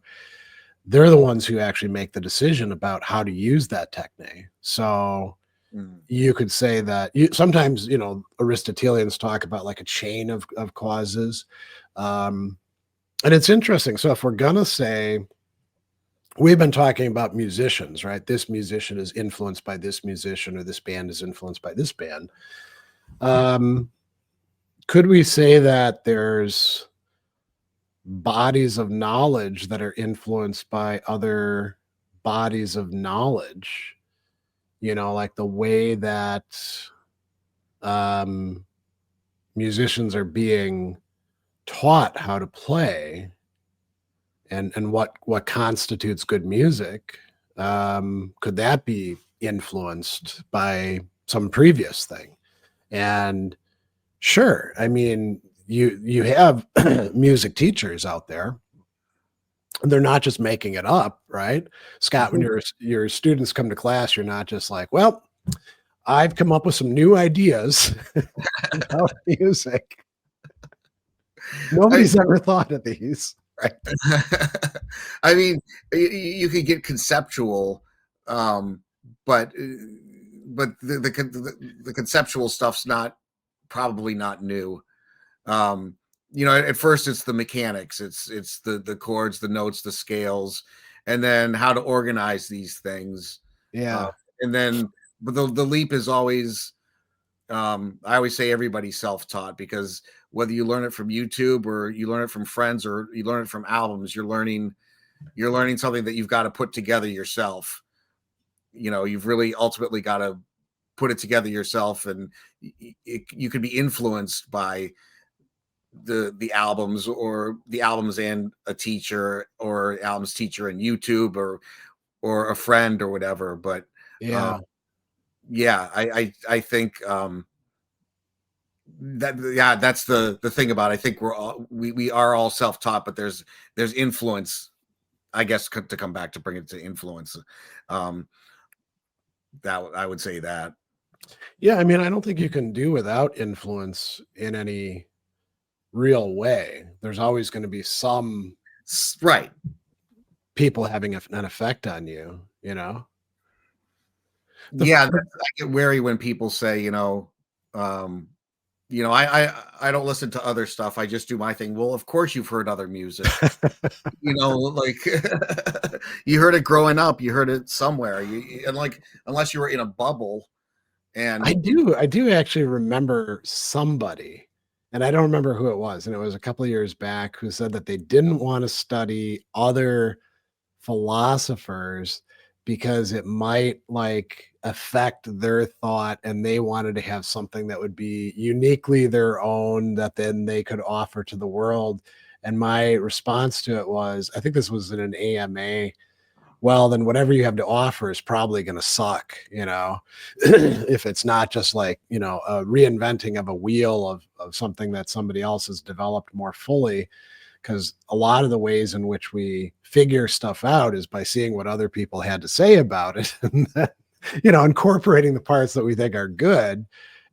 They're the ones who actually make the decision about how to use that techne. So Mm. you could say that sometimes, Aristotelians talk about like a chain of causes. And it's interesting. So if we're going to say, we've been talking about musicians, right? This musician is influenced by this musician, or this band is influenced by this band. Could we say that there's bodies of knowledge that are influenced by other bodies of knowledge? Like the way that um, musicians are being taught how to play, and what constitutes good music. Could that be influenced by some previous thing? And sure, I mean, you have music teachers out there. They're not just making it up, right? Scott, when your students come to class, you're not just like, well, I've come up with some new ideas about music. Nobody's ever thought of these, right? I mean, you could get conceptual, but the conceptual stuff's probably not new. At first it's the mechanics, it's the chords, the notes, the scales, and then how to organize these things. Yeah. And then, but the leap is always, I always say everybody's self-taught, because whether you learn it from YouTube or you learn it from friends or you learn it from albums, you're learning something that you've got to put together yourself. You've really ultimately got to put it together yourself, and you could be influenced by the albums, or the albums and a teacher, or albums teacher and YouTube, or a friend or whatever. But Yeah. yeah, I think that's the thing about it. I think we are all self-taught, but there's influence, I guess, to come back to bring it to influence. That I would say that. Yeah, I mean, I don't think you can do without influence in any real way. There's always going to be some Right. people having an effect on you, you know? Yeah, I get wary when people say, I don't listen to other stuff. I just do my thing. Well, of course you've heard other music. Like you heard it growing up, you heard it somewhere. And like, unless you were in a bubble. And I do actually remember somebody, and I don't remember who it was, and it was a couple of years back, who said that they didn't want to study other philosophers because it might like affect their thought, and they wanted to have something that would be uniquely their own that then they could offer to the world. And my response to it was, I think this was in an AMA, well, then whatever you have to offer is probably going to suck, if it's not just like, a reinventing of a wheel of something that somebody else has developed more fully. Because a lot of the ways in which we figure stuff out is by seeing what other people had to say about it, and then, incorporating the parts that we think are good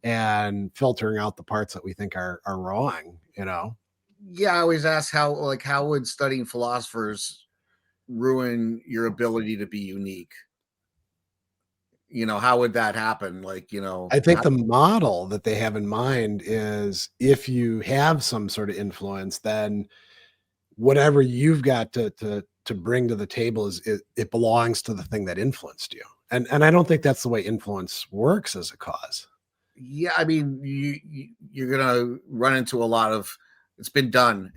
and filtering out the parts that we think are wrong. yeah, I always ask how would studying philosophers ruin your ability to be unique? How would that happen? Like, I think the model that they have in mind is, if you have some sort of influence, then whatever you've got to bring to the table it belongs to the thing that influenced you. And I don't think that's the way influence works as a cause. yeah, I mean, you're gonna run into a lot of, it's been done.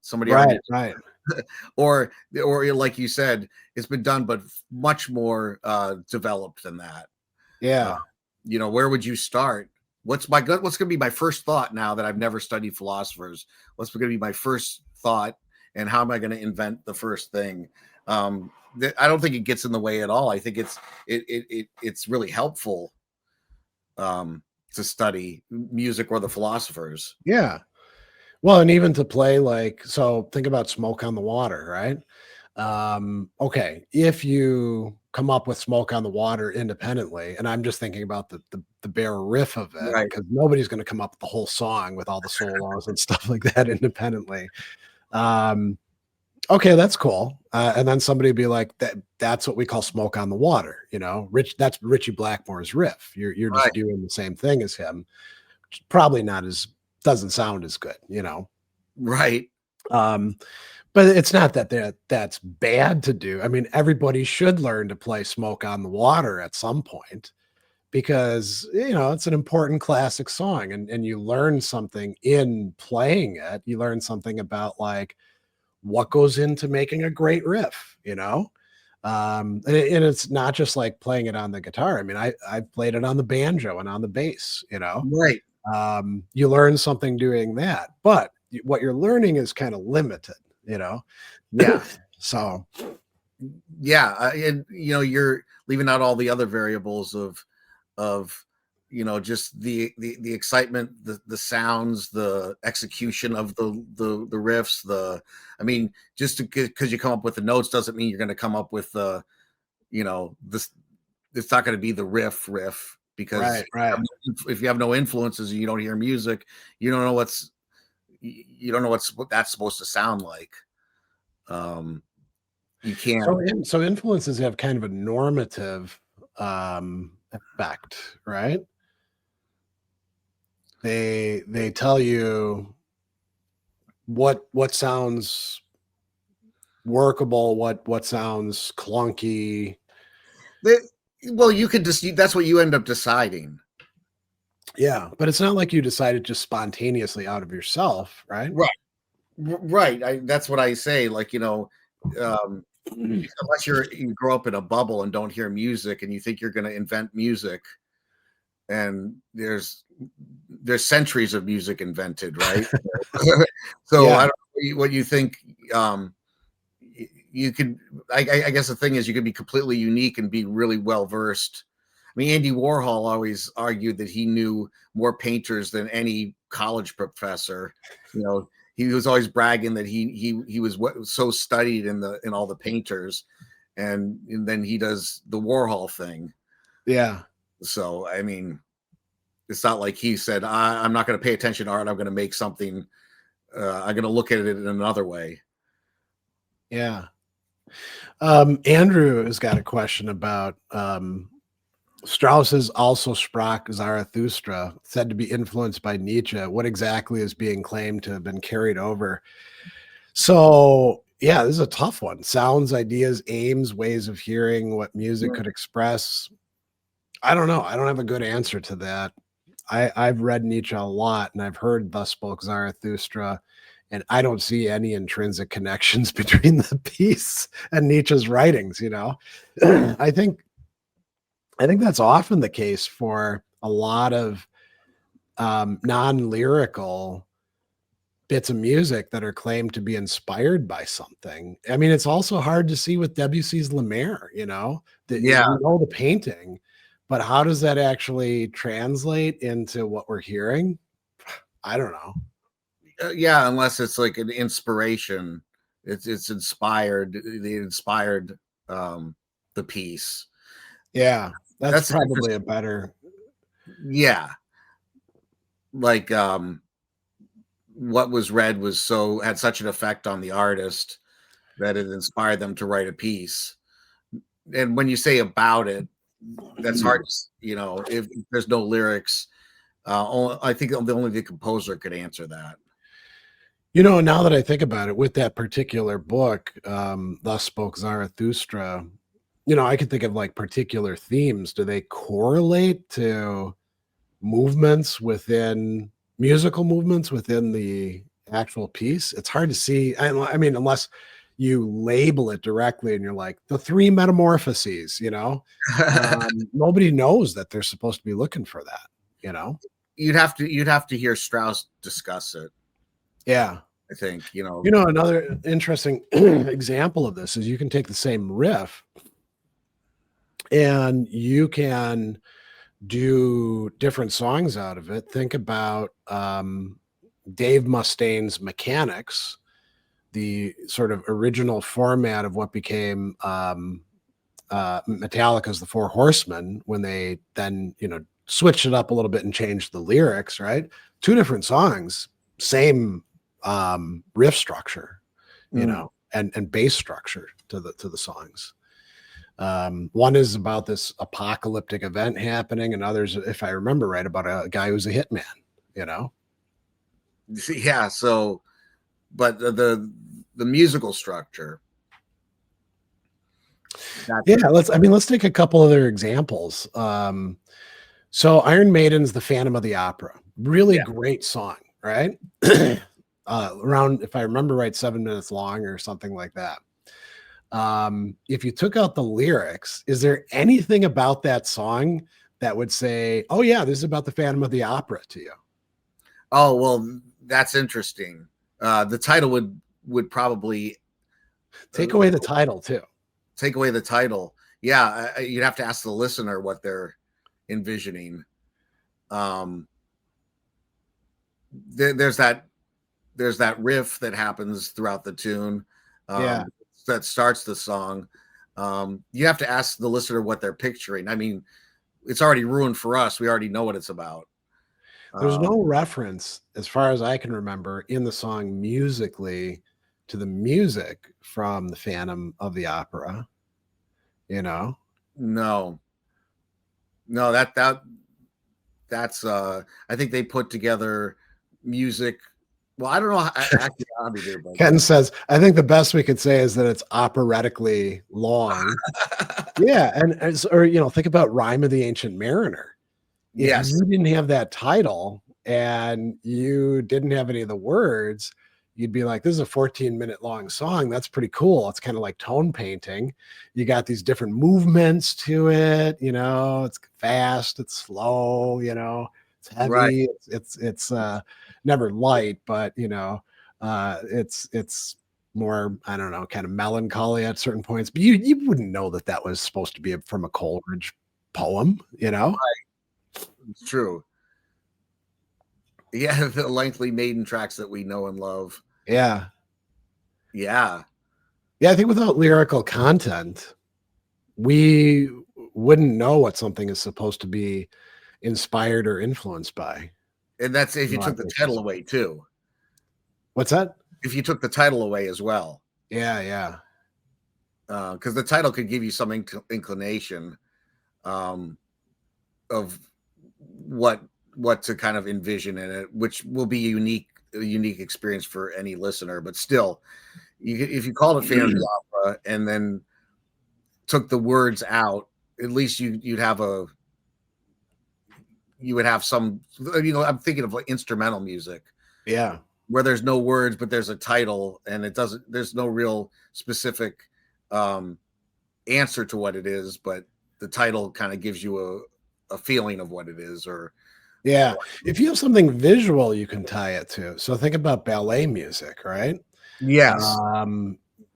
Somebody already Right. or like you said, it's been done, but much more developed than that. Uh, Yeah. where would you start? What's going to be my first thought now that I've never studied philosophers? What's going to be my first thought, and how am I going to invent the first thing? I don't think it gets in the way at all. I think it's really helpful to study music or the philosophers. Yeah. Well, and even to play like, so think about Smoke on the Water, right? Okay, if you come up with Smoke on the Water independently, and I'm just thinking about the bare riff of it, Right. because nobody's going to come up with the whole song with all the solos and stuff like that independently. Um, okay, that's cool. And then somebody would be like, that's what we call Smoke on the Water, that's Richie Blackmore's riff. You're just Right. doing the same thing as him. Probably not as doesn't sound as good. Right. Um, but it's not that that's bad to do. I mean, everybody should learn to play Smoke on the Water at some point because it's an important classic song, and you learn something in playing it. You learn something about like what goes into making a great riff. And it's not just like playing it on the guitar. I mean, I've played it on the banjo and on the bass. Right. You learn something doing that, but what you're learning is kind of limited. Yeah. So Yeah, and you're leaving out all the other variables of just the excitement, the sounds, the execution of the riffs. I mean, just because you come up with the notes doesn't mean you're going to come up with this. It's not going to be the riff because right. if you have no influences and you don't hear music, you don't know what that's supposed to sound like. You can't. So influences have kind of a normative effect, right? They tell you what sounds workable, what sounds clunky. Well, you could just that's what you end up deciding. Yeah, but it's not like you decided just spontaneously out of yourself, right? Right. That's what I say. Like, unless you grow up in a bubble and don't hear music and you think you're going to invent music, and there's centuries of music invented, right? So Yeah. I don't know what you think. You could, I guess the thing is, you could be completely unique and be really well versed. I mean, Andy Warhol always argued that he knew more painters than any college professor. He was always bragging that he was so studied in all the painters, and then he does the Warhol thing. Yeah. So I mean, it's not like he said, I'm not going to pay attention to art. I'm going to make something. I'm going to look at it in another way. Yeah. Andrew has got a question about Strauss's Also Sprach Zarathustra, said to be influenced by Nietzsche. What exactly is being claimed to have been carried over? So, yeah, this is a tough one. Sounds, ideas, aims, ways of hearing, what music could express. I don't know. I don't have a good answer to that. I've read Nietzsche a lot, and I've heard Thus Spoke Zarathustra, and I don't see any intrinsic connections between the piece and Nietzsche's writings. I think that's often the case for a lot of non-lyrical bits of music that are claimed to be inspired by something. I mean, it's also hard to see with Debussy's Le Maire, Yeah. we know the painting, but how does that actually translate into what we're hearing? I don't know. Yeah, unless it's like an inspiration. It's inspired. They inspired the piece. Yeah, that's probably a interesting. better. Yeah, like what was read had such an effect on the artist that it inspired them to write a piece. And when you say about it, that's hard. If there's no lyrics, I think only the composer could answer that. Now that I think about it, with that particular book, Thus Spoke Zarathustra, I could think of like particular themes. Do they correlate to musical movements within the actual piece, it's hard to see. I mean, unless you label it directly and you're like the three metamorphoses, nobody knows that they're supposed to be looking for that, You'd have to hear Strauss discuss it. Yeah. I think, Another interesting example of this is you can take the same riff and you can do different songs out of it. Think about Dave Mustaine's Mechanics, the sort of original format of what became Metallica's The Four Horsemen, when they then, switched it up a little bit and changed the lyrics, right? Two different songs, same riff structure, and bass structure to the songs. One is about this apocalyptic event happening, and others, if I remember right, about a guy who's a hitman, Yeah. So, but the musical structure. Let's take a couple other examples. So Iron Maiden's The Phantom of the Opera, really great song, right? Around, if I remember right, 7 minutes long or something like that. If you took out the lyrics, is there anything about that song that would say, oh yeah, this is about the Phantom of the Opera to you? Oh, well, that's interesting. The title would probably take away the title too. Take away the title. Yeah, you'd have to ask the listener what they're envisioning. There's that riff that happens throughout the tune. That starts the song. You have to ask the listener what they're picturing. I mean, it's already ruined for us. We already know what it's about. There's no reference, as far as I can remember, in the song musically to the music from the Phantom of the Opera. No, that's I think they put together music. Well, I don't know. Actually, Ken says, I think the best we could say is that it's operatically long. Yeah. Or think about Rime of the Ancient Mariner. If you didn't have that title and you didn't have any of the words, you'd be like, this is a 14-minute long song. That's pretty cool. It's kind of like tone painting. You got these different movements to it. It's fast, it's slow, it's heavy. Right. It's never light, but it's more, I don't know, kind of melancholy at certain points. But you wouldn't know that was supposed to be from a Coleridge poem, Right. It's true. Yeah, the lengthy Maiden tracks that we know and love. Yeah. I think without lyrical content, we wouldn't know what something is supposed to be inspired or influenced by. And that's if you took the title away too. What's that? If you took the title away as well. Yeah. Because the title could give you some inclination of what to kind of envision in it, which will be a unique experience for any listener. But still, if you called it Phantom of the Opera and then took the words out, at least you would have some. I'm thinking of like instrumental music. Yeah. Where there's no words, but there's a title, and there's no real specific answer to what it is, but the title kind of gives you a feeling of what it is. Or if you have something visual you can tie it to. So think about ballet music, right? Yes.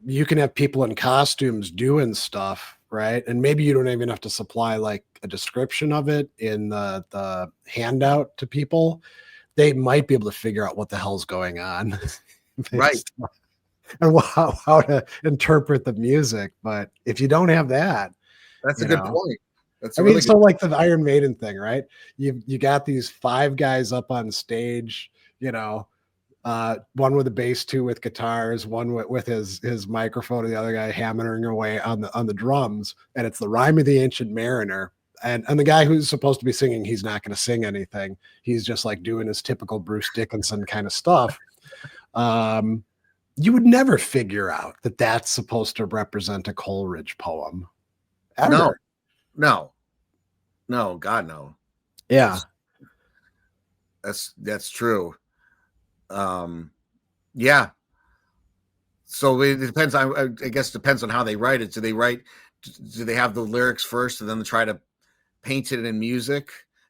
You can have people in costumes doing stuff, right? And maybe you don't even have to supply like a description of it in the handout to people. They might be able to figure out what the hell's going on. Right. And how to interpret the music. But if you don't have that, that's a good point. That's like the Iron Maiden thing, right? You got these 5 guys up on stage, one with a bass, 2 with guitars, one with his microphone, and the other guy hammering away on the drums, and it's the Rime of the Ancient Mariner. And the guy who's supposed to be singing, he's not going to sing anything. He's just like doing his typical Bruce Dickinson kind of stuff. You would never figure out that that's supposed to represent a Coleridge poem. Ever. No, God, no. Yeah. That's true. Yeah. So it depends on, I guess, depends on how they write it. Do they have the lyrics first and then they try to paint it in music,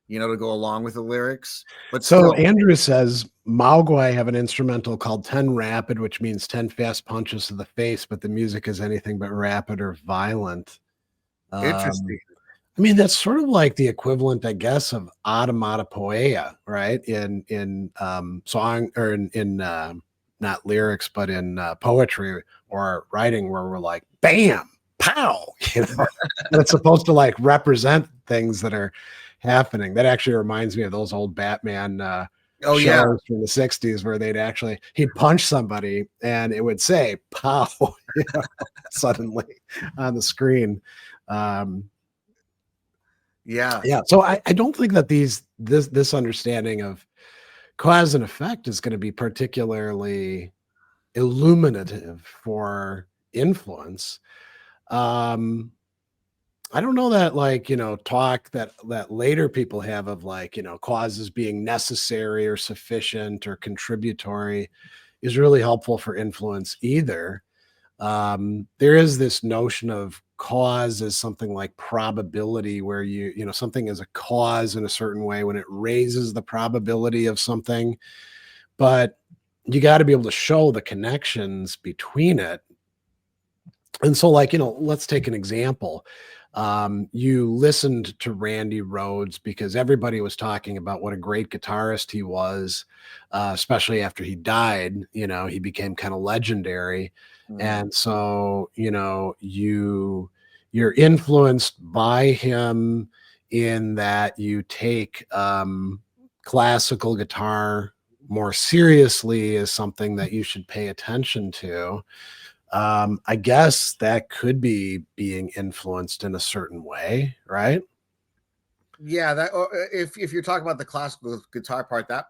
to go along with the lyrics? But So still, Andrew says Maugwai have an instrumental called 10 Rapid, which means 10 fast punches to the face, but the music is anything but rapid or violent. interesting. I mean, that's sort of like the equivalent, I guess, of automatopoeia, right? In song or in not lyrics, but in poetry or writing, where we're like, bam, pow, That's supposed to like represent things that are happening. That actually reminds me of those old Batman Oh yeah, shows from the 60s where he'd punch somebody and it would say pow, suddenly on the screen. Um, yeah, yeah. So I don't think that this understanding of cause and effect is going to be particularly illuminative for influence. Um, I don't know that like, talk that later people have of like, causes being necessary or sufficient or contributory is really helpful for influence either. There is this notion of cause as something like probability, where something is a cause in a certain way when it raises the probability of something, but you got to be able to show the connections between it. And so, like, let's take an example. You listened to Randy Rhoads because everybody was talking about what a great guitarist he was, especially after he died. He became kind of legendary. mm, And so, you're influenced by him in that you take classical guitar more seriously as something that you should pay attention to. I guess that could be being influenced in a certain way, right? yeah. That if you're talking about the classical guitar part, that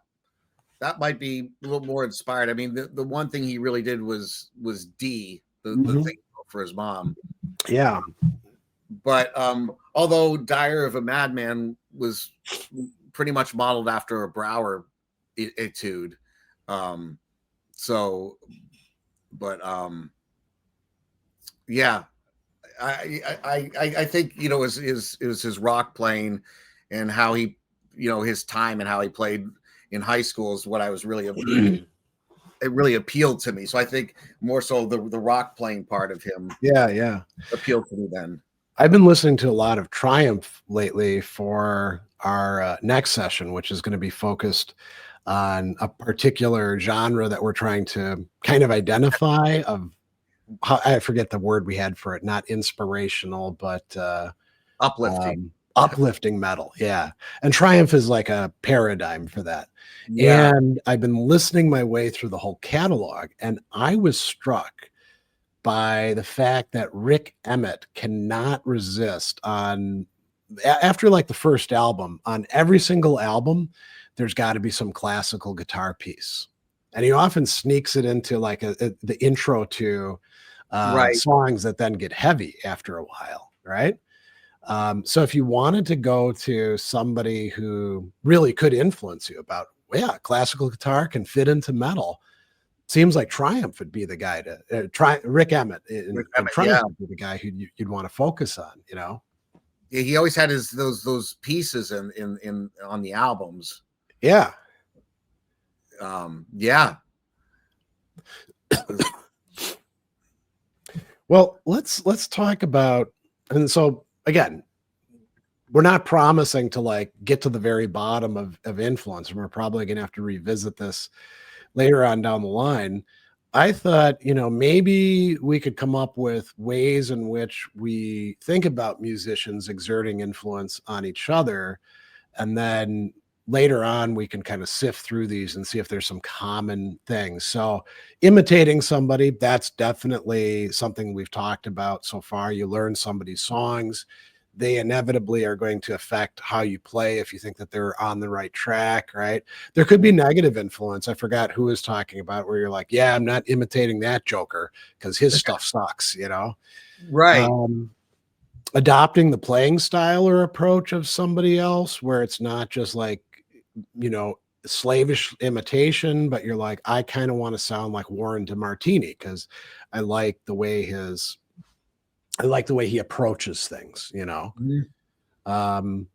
might be a little more inspired. I mean, the one thing he really did was D, the Mhm. thing for his mom. Yeah. But although Dire of a Madman was pretty much modeled after a Brower etude, um, so but yeah, I think it was his rock playing and how he his time and how he played in high school is what I was really it really appealed to me. So I think more so the rock playing part of him Yeah, yeah. appealed to me then. I've been listening to a lot of Triumph lately for our next session, which is going to be focused on a particular genre that we're trying to kind of identify. I forget the word we had for it, not inspirational, but Uplifting. uplifting metal. Yeah. And Triumph is like a paradigm for that. Yeah. And I've been listening my way through the whole catalog, and I was struck by the fact that Rick Emmett cannot resist after like the first album, on every single album, there's got to be some classical guitar piece. And he often sneaks it into like the intro to Right. songs that then get heavy after a while, right? So if you wanted to go to somebody who really could influence you about, well, yeah, classical guitar can fit into metal, seems like Triumph would be the guy to try. Rick Emmett Rick and Emmett, yeah. Triumph would be the guy who you'd want to focus on. Yeah, he always had his those pieces in on the albums. Yeah. Yeah. Well, let's talk about, and so again, we're not promising to like get to the very bottom of influence, and we're probably going to have to revisit this later on down the line. I thought, maybe we could come up with ways in which we think about musicians exerting influence on each other. And then later on, we can kind of sift through these and see if there's some common things. So, imitating somebody, that's definitely something we've talked about so far. You learn somebody's songs, they inevitably are going to affect how you play if you think that they're on the right track, right? There could be negative influence. I forgot who was talking about where you're like, yeah, I'm not imitating that Joker because his stuff sucks. Right. Um, Adopting the playing style or approach of somebody else where it's not just like, you know, slavish imitation, but you're like, I kind of want to sound like Warren DeMartini because I like the way he approaches things, you know. Mhm. Um,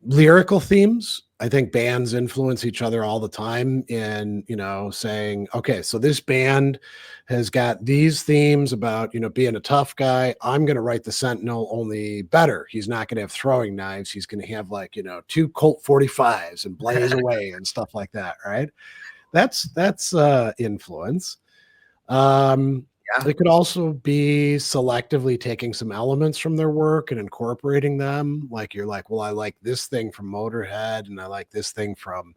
Lyrical themes, I think bands influence each other all the time in, you know, saying, okay, so this band has got these themes about, you know, being a tough guy. I'm going to write the Sentinel only better. He's not going to have throwing knives. He's going to have like, you know, 2 Colt 45s and blaze away and stuff like that. Right. That's influence. Um, Yeah. it could also be selectively taking some elements from their work and incorporating them. Like you're like, well, I like this thing from Motorhead, and I like this thing from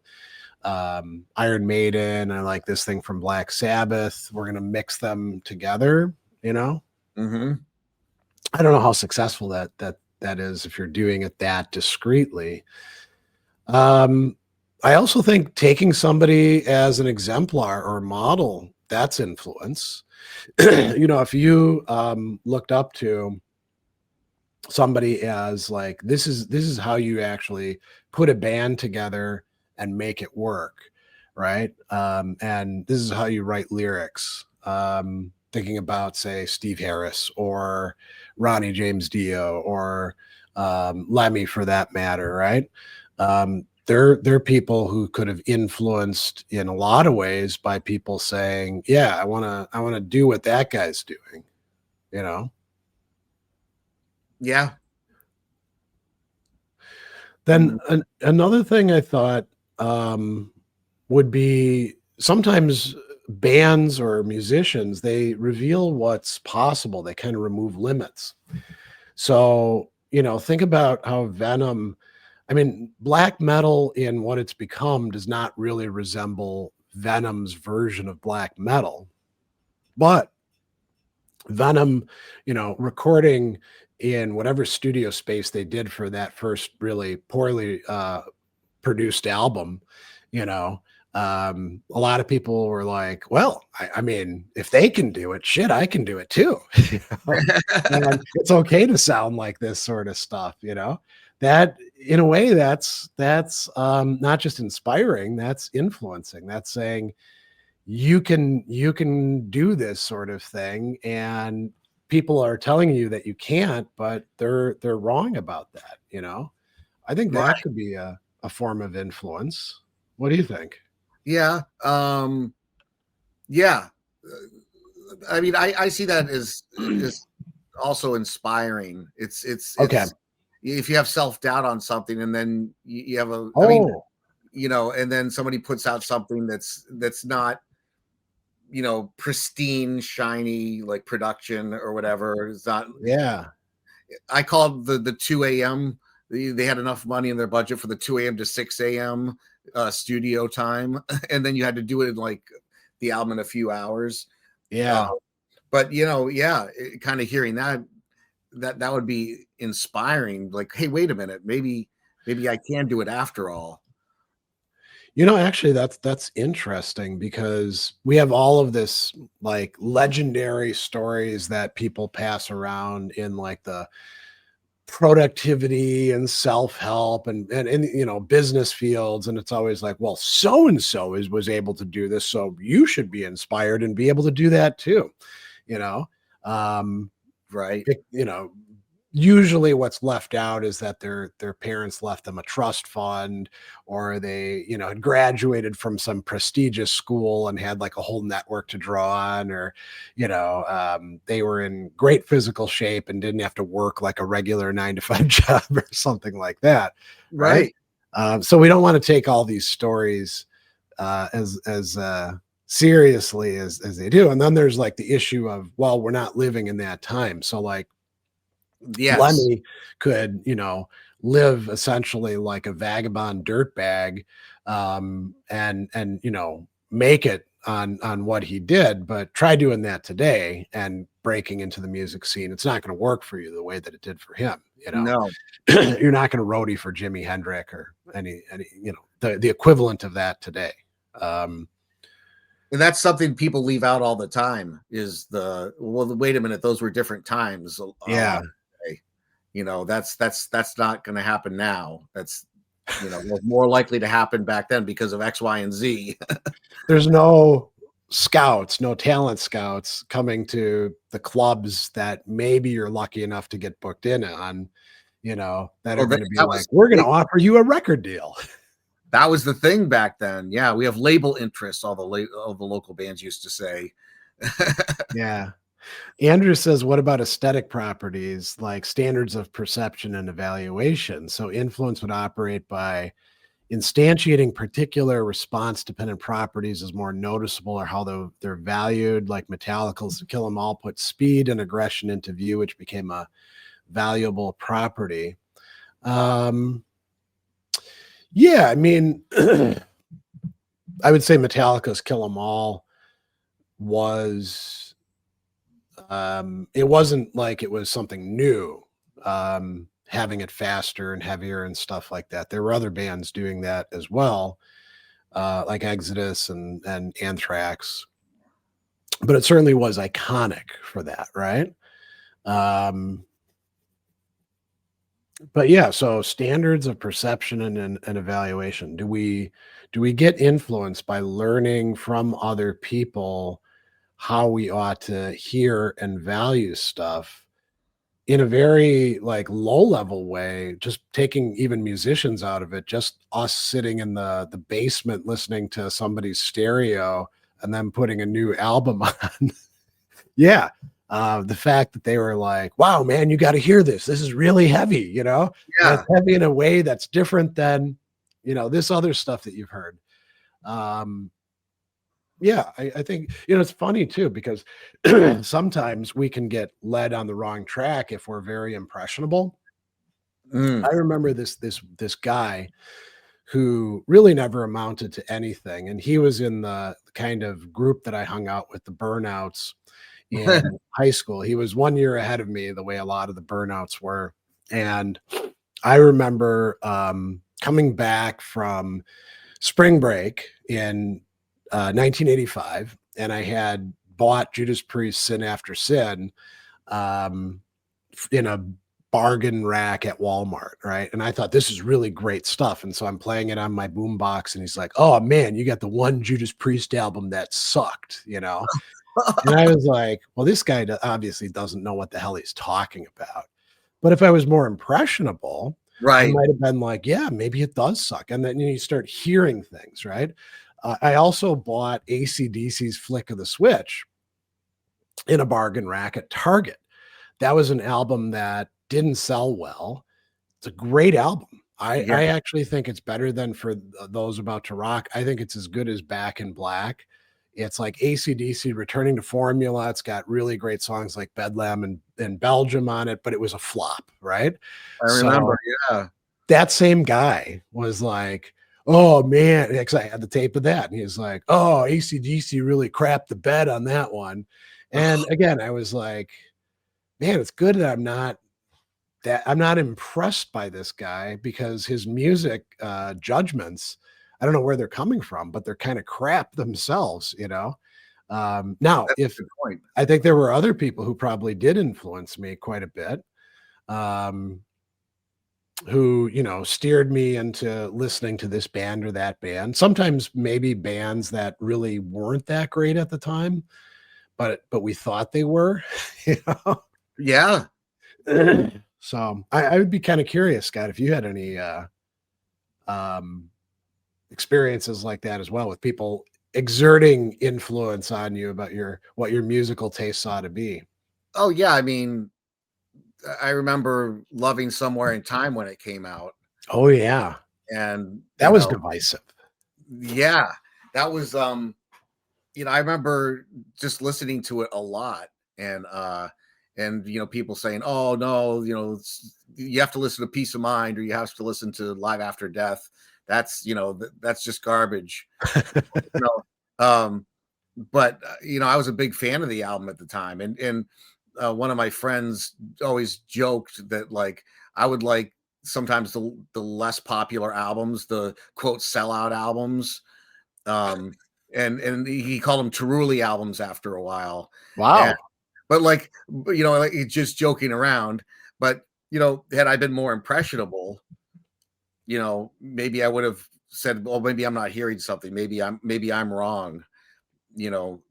Iron Maiden. I like this thing from Black Sabbath. We're gonna mix them together. You know, Hmm. I don't know how successful that is if you're doing it that discreetly. Um, I also think taking somebody as an exemplar or model, that's influence. You know, if you looked up to somebody as like, this is how you actually put a band together and make it work, right? And this is how you write lyrics. Thinking about, say, Steve Harris or Ronnie James Dio or Lemmy, for that matter, right? They're people who could have influenced in a lot of ways by people saying, "Yeah, I want to do what that guy's doing," you know. Yeah. Then Mhm. another thing I thought would be sometimes bands or musicians, they reveal what's possible. They kind of remove limits. So, you know, think about how Venom, I mean, black metal in what it's become does not really resemble Venom's version of black metal. But Venom, you know, recording in whatever studio space they did for that first really poorly produced album, you know, a lot of people were like, well, I mean, if they can do it, shit, I can do it too. You know? And it's okay to sound like this sort of stuff, you know. That in a way, that's not just inspiring, that's influencing. That's saying you can do this sort of thing, and people are telling you that you can't, but they're wrong about that, you know. I think that Right. could be a form of influence. What do you think? Yeah. Yeah. I mean, I see that as also inspiring. Okay. It's if you have self-doubt on something and then you have a, I mean, Oh, you know, and then somebody puts out something that's not, you know, pristine, shiny like production or whatever. It's not. yeah. I called the 2 a.m. They had enough money in their budget for the 2 a.m. to 6 a.m. Studio time, and then you had to do it in like the album in a few hours. Uh, Yeah. but you know, yeah, kind of hearing that would be inspiring. Like, hey, wait a minute, maybe I can do it after all. You know, actually that's interesting because we have all of this like legendary stories that people pass around in like the productivity and self-help and you know business fields, and it's always like, well, so and so is was able to do this, so you should be inspired and be able to do that too, you know. um Right, you know, usually what's left out is that their parents left them a trust fund, or they, you know, had graduated from some prestigious school and had like a whole network to draw on, or you know, they were in great physical shape and didn't have to work like a regular 9 to 5 job or something like that, right? right, So we don't want to take all these stories as seriously as they do. And then there's like the issue of, well, we're not living in that time, so like yes, Lemmy could, you know, live essentially like a vagabond dirtbag, and you know, make it on what he did. But try doing that today and breaking into the music scene. It's not going to work for you the way that it did for him. You know, no, you're not going to roadie for Jimi Hendrix or any you know the equivalent of that today. Um, and that's something people leave out all the time. Is the well? Wait a minute, those were different times. yeah, You know, that's not going to happen now. That's was more likely to happen back then because of X, Y, and Z. There's no scouts, no talent scouts coming to the clubs that maybe you're lucky enough to get booked in on, that Well, are gonna be that like, was "We're gonna big. offer you a record deal." That was the thing back then. Yeah, we have label interests. All the local bands used to say. Yeah. Andrew says, "What about aesthetic properties like standards of perception and evaluation?" So influence would operate by instantiating particular response-dependent properties as more noticeable or how they're valued, like Metallica's Kill 'Em All put speed and aggression into view, which became a valuable property. Um, yeah, I mean, I would say Metallica's Kill 'Em All was it wasn't like it was something new, having it faster and heavier and stuff like that. There were other bands doing that as well, like Exodus and Anthrax, but it certainly was iconic for that, right? Um, but yeah, so standards of perception and evaluation. Do we get influenced by learning from other people how we ought to hear and value stuff in a very like low level way, just taking even musicians out of it, just us sitting in the basement listening to somebody's stereo and then putting a new album on. Yeah. The fact that they were like, wow, man, you got to hear this. This is really heavy, and it's Yeah. heavy in a way that's different than, this other stuff that you've heard. Um, yeah, I think, it's funny too, because sometimes we can get led on the wrong track if we're very impressionable. Mm. I remember this guy who really never amounted to anything, and he was in the kind of group that I hung out with, the burnouts in high school. He was 1 year ahead of me, the way a lot of the burnouts were, and I remember, coming back from spring break in 1985, and I had bought Judas Priest Sin After Sin, um, in a bargain rack at Walmart, right? And I thought this is really great stuff. And so I'm playing it on my boombox, and he's like, "Oh man, you got the one Judas Priest album that sucked." And I was like, "Well, this guy obviously doesn't know what the hell he's talking about." But if I was more impressionable, I Right. might have been like, "Yeah, maybe it does suck." And then you start hearing things, right? I also bought AC/DC's Flick of the Switch in a bargain rack at Target. That was an album that didn't sell well. It's a great album. I Yeah. I actually think it's better than For Those About to Rock. I think it's as good as Back in Black. It's like AC/DC returning to formula. It's got really great songs like Bedlam and Belgium on it, but it was a flop, right? I remember. So Yeah. that same guy was like, "Oh, man," because I had the tape of that, and he was like, "Oh, AC/DC really crapped the bed on that one." And again, I was like, "Man, it's good that I'm not impressed by this guy because his music, judgments, I don't know where they're coming from, but they're kinda crap themselves?" Now, That's a if good point. I think there were other people who probably did influence me quite a bit, um, who, steered me into listening to this band or that band. Sometimes maybe bands that really weren't that great at the time, but we thought they were, you know? Yeah. So, I would be kinda curious, Scott, if you had any, um, experiences like that as well with people exerting influence on you about what your musical tastes ought to be. Oh, yeah. I mean, I remember loving Somewhere in Time when it came out, Oh, yeah. and That was divisive. yeah, that was I remember just listening to it a lot, and people saying, "Oh no, you have to listen to Peace of Mind, or you have to listen to Live After Death. That's that's just garbage." You um, but I was a big fan of the album at the time, and one of my friends always joked that like I would like sometimes the less popular albums, the quote sellout albums, um, and he called them Cerulli albums after a while, and Wow. like he's just joking around, but had I been more impressionable, maybe I would have said, well, maybe I'm not hearing something. Maybe I'm wrong. I want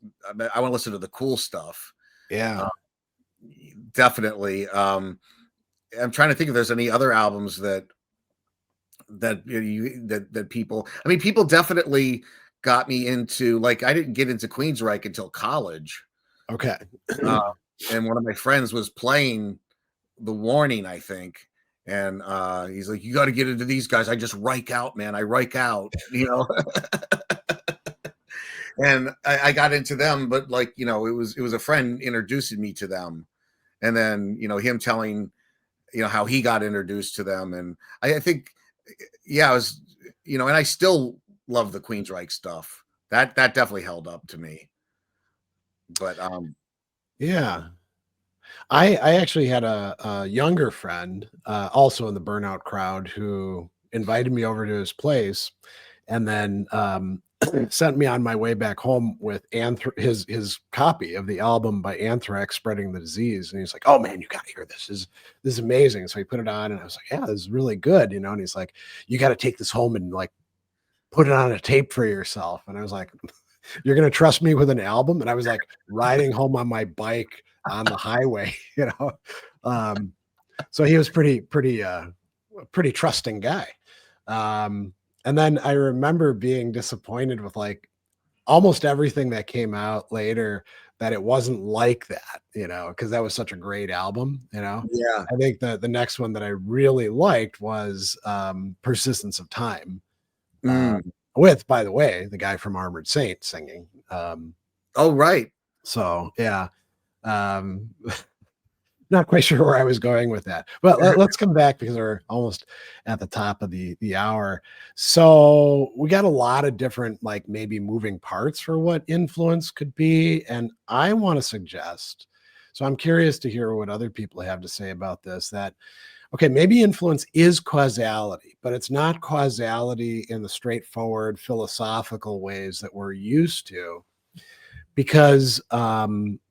to listen to the cool stuff. Yeah. Uh, Definitely. I'm trying to think if there's any other albums that people. I mean, people definitely got me into. Like, I didn't get into Queensryche until college, Okay. uh, and one of my friends was playing The Warning, I think, and he's like, "You got to get into these guys. I just Reich out, man. I Reich out, and I got into them, but like, it was a friend introducing me to them, and then him telling how he got introduced to them, and I think, yeah, I was, and I still love the Queensryche stuff. That definitely held up to me. But Yeah. I actually had a younger friend, also in the burnout crowd, who invited me over to his place, and then sent me on my way back home with his copy of the album by Anthrax, "Spreading the Disease." And he's like, "Oh man, you got to hear this. This is amazing." So he put it on, and I was like, "Yeah, this is really good," And he's like, "You got to take this home and like put it on a tape for yourself." And I was like, "You're gonna trust me with an album?" And I was like riding home on my bike on the highway, Um, so he was pretty trusting guy. And then I remember being disappointed with like almost everything that came out later, that it wasn't like that, because that was such a great album. yeah. I think the next one that I really liked was Persistence of Time, uh, Mm. with, by the way, the guy from Armored Saint singing. Oh, right. So yeah. Um, Not quite sure where I was going with that, but let's come back because we're almost at the top of the hour. So we got a lot of different, like maybe moving parts for what influence could be, and I want to suggest. So I'm curious to hear what other people have to say about this. That okay, maybe influence is causality, but it's not causality in the straightforward philosophical ways that we're used to, because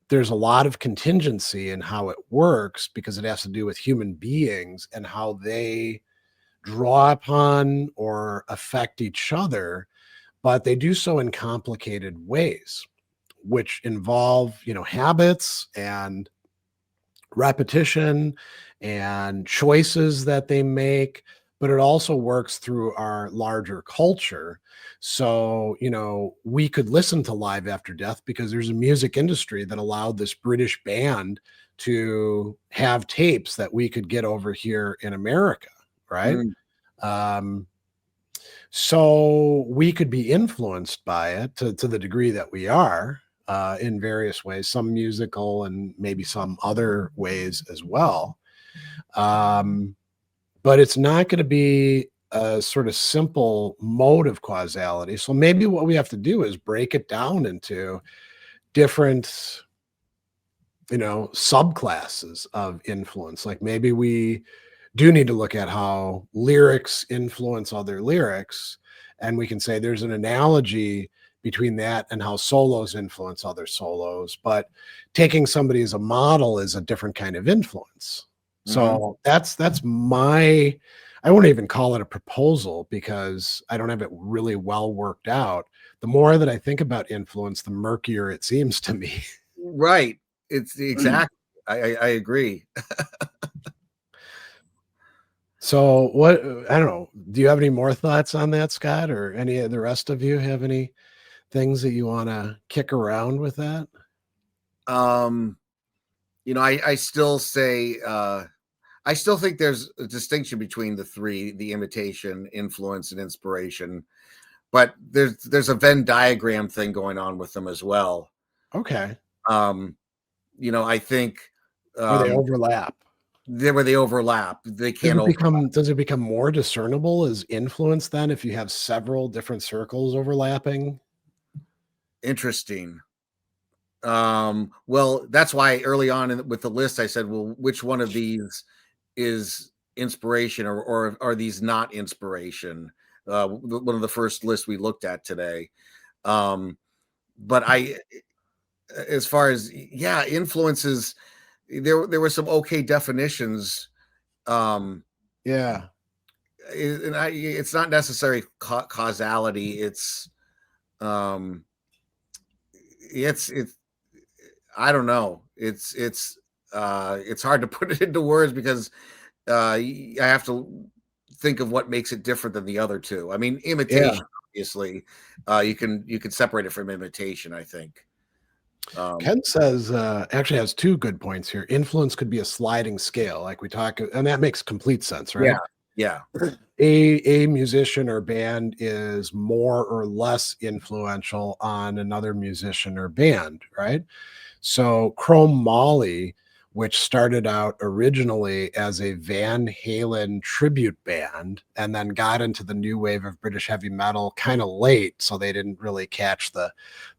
there's a lot of contingency in how it works, because it has to do with human beings and how they draw upon or affect each other, but they do so in complicated ways, which involve habits and repetition and choices that they make, but it also works through our larger culture. So, we could listen to Live After Death because there's a music industry that allowed this British band to have tapes that we could get over here in America, right? Mm. Um, so we could be influenced by it to the degree that we are, in various ways, some musical and maybe some other ways as well. Um, but it's not going to be a sort of simple mode of causality. So maybe what we have to do is break it down into different, subclasses of influence. Like maybe we do need to look at how lyrics influence other lyrics. And we can say there's an analogy between that and how solos influence other solos. But taking somebody as a model is a different kind of influence. Hmm. So that's my, I wouldn't even call it a proposal because I don't have it really well worked out. The more that I think about influence, the murkier it seems to me. Right. It's the exact. I agree. So what I don't know. Do you have any more thoughts on that, Scott, or any of the rest of you have any things that you want to kick around with that? Um, I still say, I still think there's a distinction between the three: the imitation, influence, and inspiration. But there's a Venn diagram thing going on with them as well. Okay. Um, I think, Where they um, overlap. where they overlap. They can't over. Does it become more discernible as influence then if you have several different circles overlapping? Interesting. Well, that's why early on with the list, I said, well, which one of these is inspiration, or are these not inspiration? One of the first lists we looked at today. Um, but as far as, yeah, influences, there were some okay definitions. Um, Yeah. it's not necessarily causality. Um, it's I don't know. It's hard to put it into words because I have to think of what makes it different than the other two. I mean, Yeah. imitation, obviously, you can separate it from imitation, I think. Um, Ken says, actually has two good points here. Influence could be a sliding scale, like we talk, and that makes complete sense, yeah, right? yeah. A musician or band is more or less influential on another musician or band, right? So Chrome Molly, which started out originally as a Van Halen tribute band and then got into the new wave of British heavy metal kind of late, so they didn't really catch the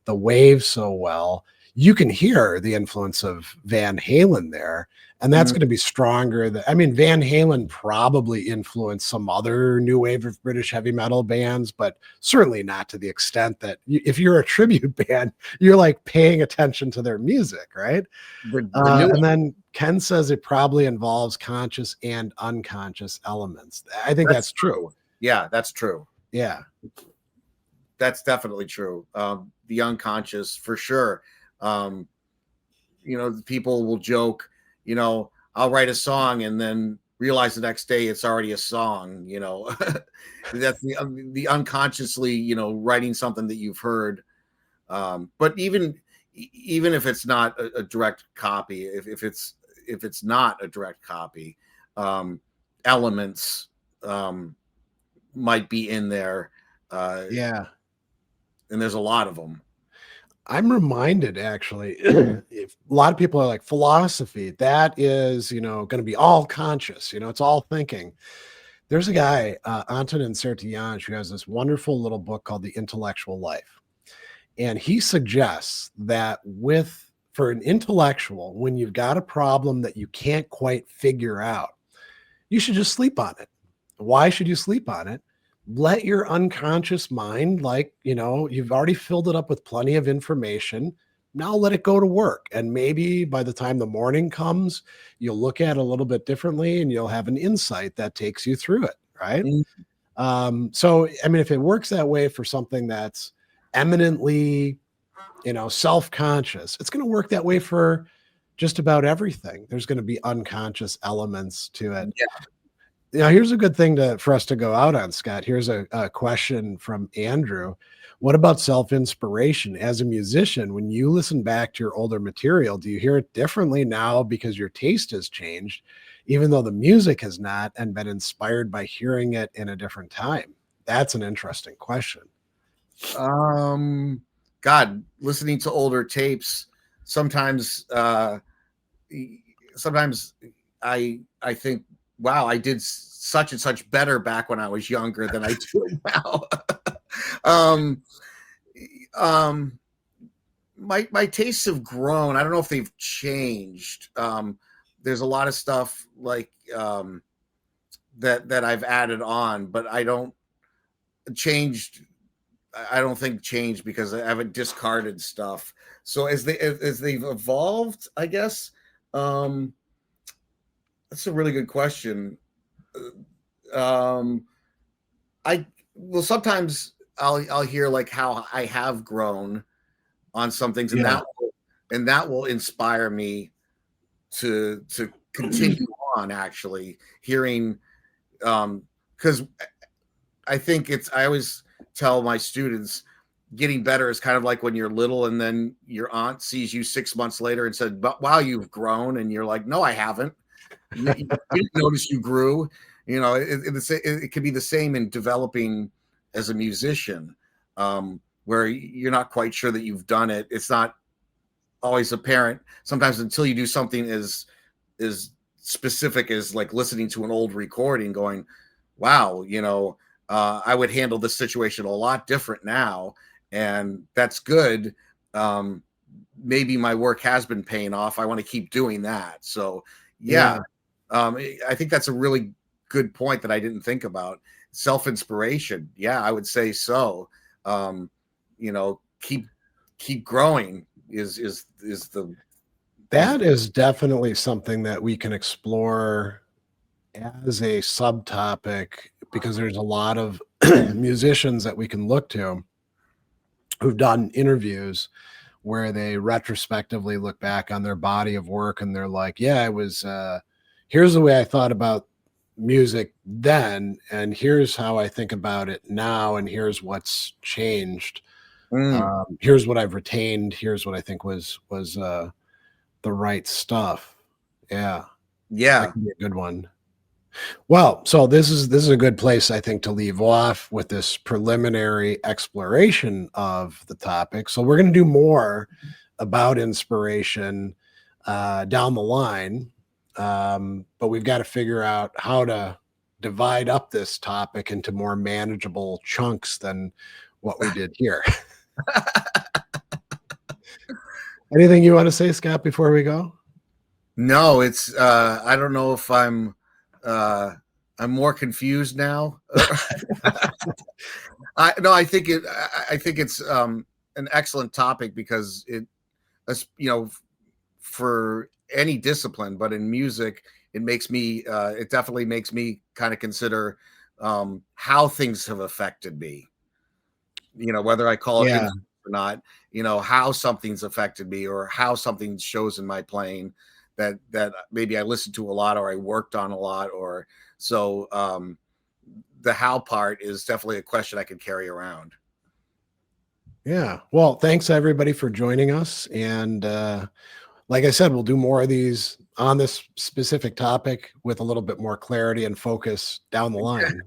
wave so well. You can hear the influence of Van Halen there, and that's Mhm. going to be stronger. I mean, Van Halen probably influenced some other new wave of British heavy metal bands, but certainly not to the extent that if you're a tribute band, you're like paying attention to their music, right? The new And then Ken says it probably involves conscious and unconscious elements. I think That's that's true. true. Yeah, that's true. Yeah. That's definitely true. The unconscious, for sure. Um, people will joke, I'll write a song and then realize the next day it's already a song. That's the unconsciously, writing something that you've heard. But even if it's not a direct copy, if it's not a direct copy, um, elements might be in there, uh, Yeah. and there's a lot of them. I'm reminded actually, if a lot of people are like philosophy, that is, going to be all conscious, it's all thinking. There's a guy, Antonin Sertianj, who has this wonderful little book called The Intellectual Life. And he suggests that for an intellectual, when you've got a problem that you can't quite figure out, you should just sleep on it. Why should you sleep on it? Let your unconscious mind, like, you've already filled it up with plenty of information. Now let it go to work. And maybe by the time the morning comes, you'll look at it a little bit differently and you'll have an insight that takes you through it. Right. Mm. So, I mean, if it works that way for something that's eminently, self-conscious, it's going to work that way for just about everything. There's going to be unconscious elements to it. Yeah. Now, here's a good thing for us to go out on, Scott. Here's a question from Andrew. What about self-inspiration? As a musician, when you listen back to your older material, do you hear it differently now because your taste has changed, even though the music has not, and been inspired by hearing it in a different time? That's an interesting question. Um, God, listening to older tapes, sometimes, sometimes I think, wow, I did such and such better back when I was younger than I do now. um, um, my tastes have grown. I don't know if they've changed. There's a lot of stuff like that I've added on, but I don't changed. I don't think changed because I haven't discarded stuff. So as they've evolved, I guess. Um, that's a really good question. Um, I well sometimes I'll hear like how I have grown on some things, and Yeah. that will inspire me to continue on. Actually, hearing because I think I always tell my students getting better is kind of like when you're little and then your aunt sees you 6 months later and said, "But wow, you've grown," and you're like, "No, I haven't. You didn't notice you grew." It could be the same in developing as a musician, where you're not quite sure that you've done it. It's not always apparent sometimes until you do something as specific as like listening to an old recording, going, "Wow, I would handle this situation a lot different now," and that's good. Um, Maybe my work has been paying off. I want to keep doing that. So, yeah, Yeah. I think that's a really good point that I didn't think about. Self inspiration. Yeah, I would say so. Um, keep growing is the That is definitely something that we can explore as a subtopic because there's a lot of musicians that we can look to who've done interviews where they retrospectively look back on their body of work and they're like, yeah, it was here's the way I thought about music then, and here's how I think about it now, and here's what's changed. Mm, Here's what I've retained, here's what I think was the right stuff. Yeah, that yeah. can be a good one. Well, so this is a good place, I think, to leave off with this preliminary exploration of the topic. So we're going to do more about inspiration down the line, but we've got to figure out how to divide up this topic into more manageable chunks than what we did here. Anything you want to say, Scott, before we go? No, it's I don't know if uh I'm more confused now. I think I think it's an excellent topic because you know, for any discipline, but in music, it makes me it definitely makes me kind of consider how things have affected me. You know, whether I call it Yeah. influence or not, you know, how something's affected me or how something shows in my playing that maybe I listened to a lot or I worked on a lot or so the how part is definitely a question I could carry around. Yeah. Well, thanks everybody for joining us. And like I said, we'll do more of these on this specific topic with a little bit more clarity and focus down the line.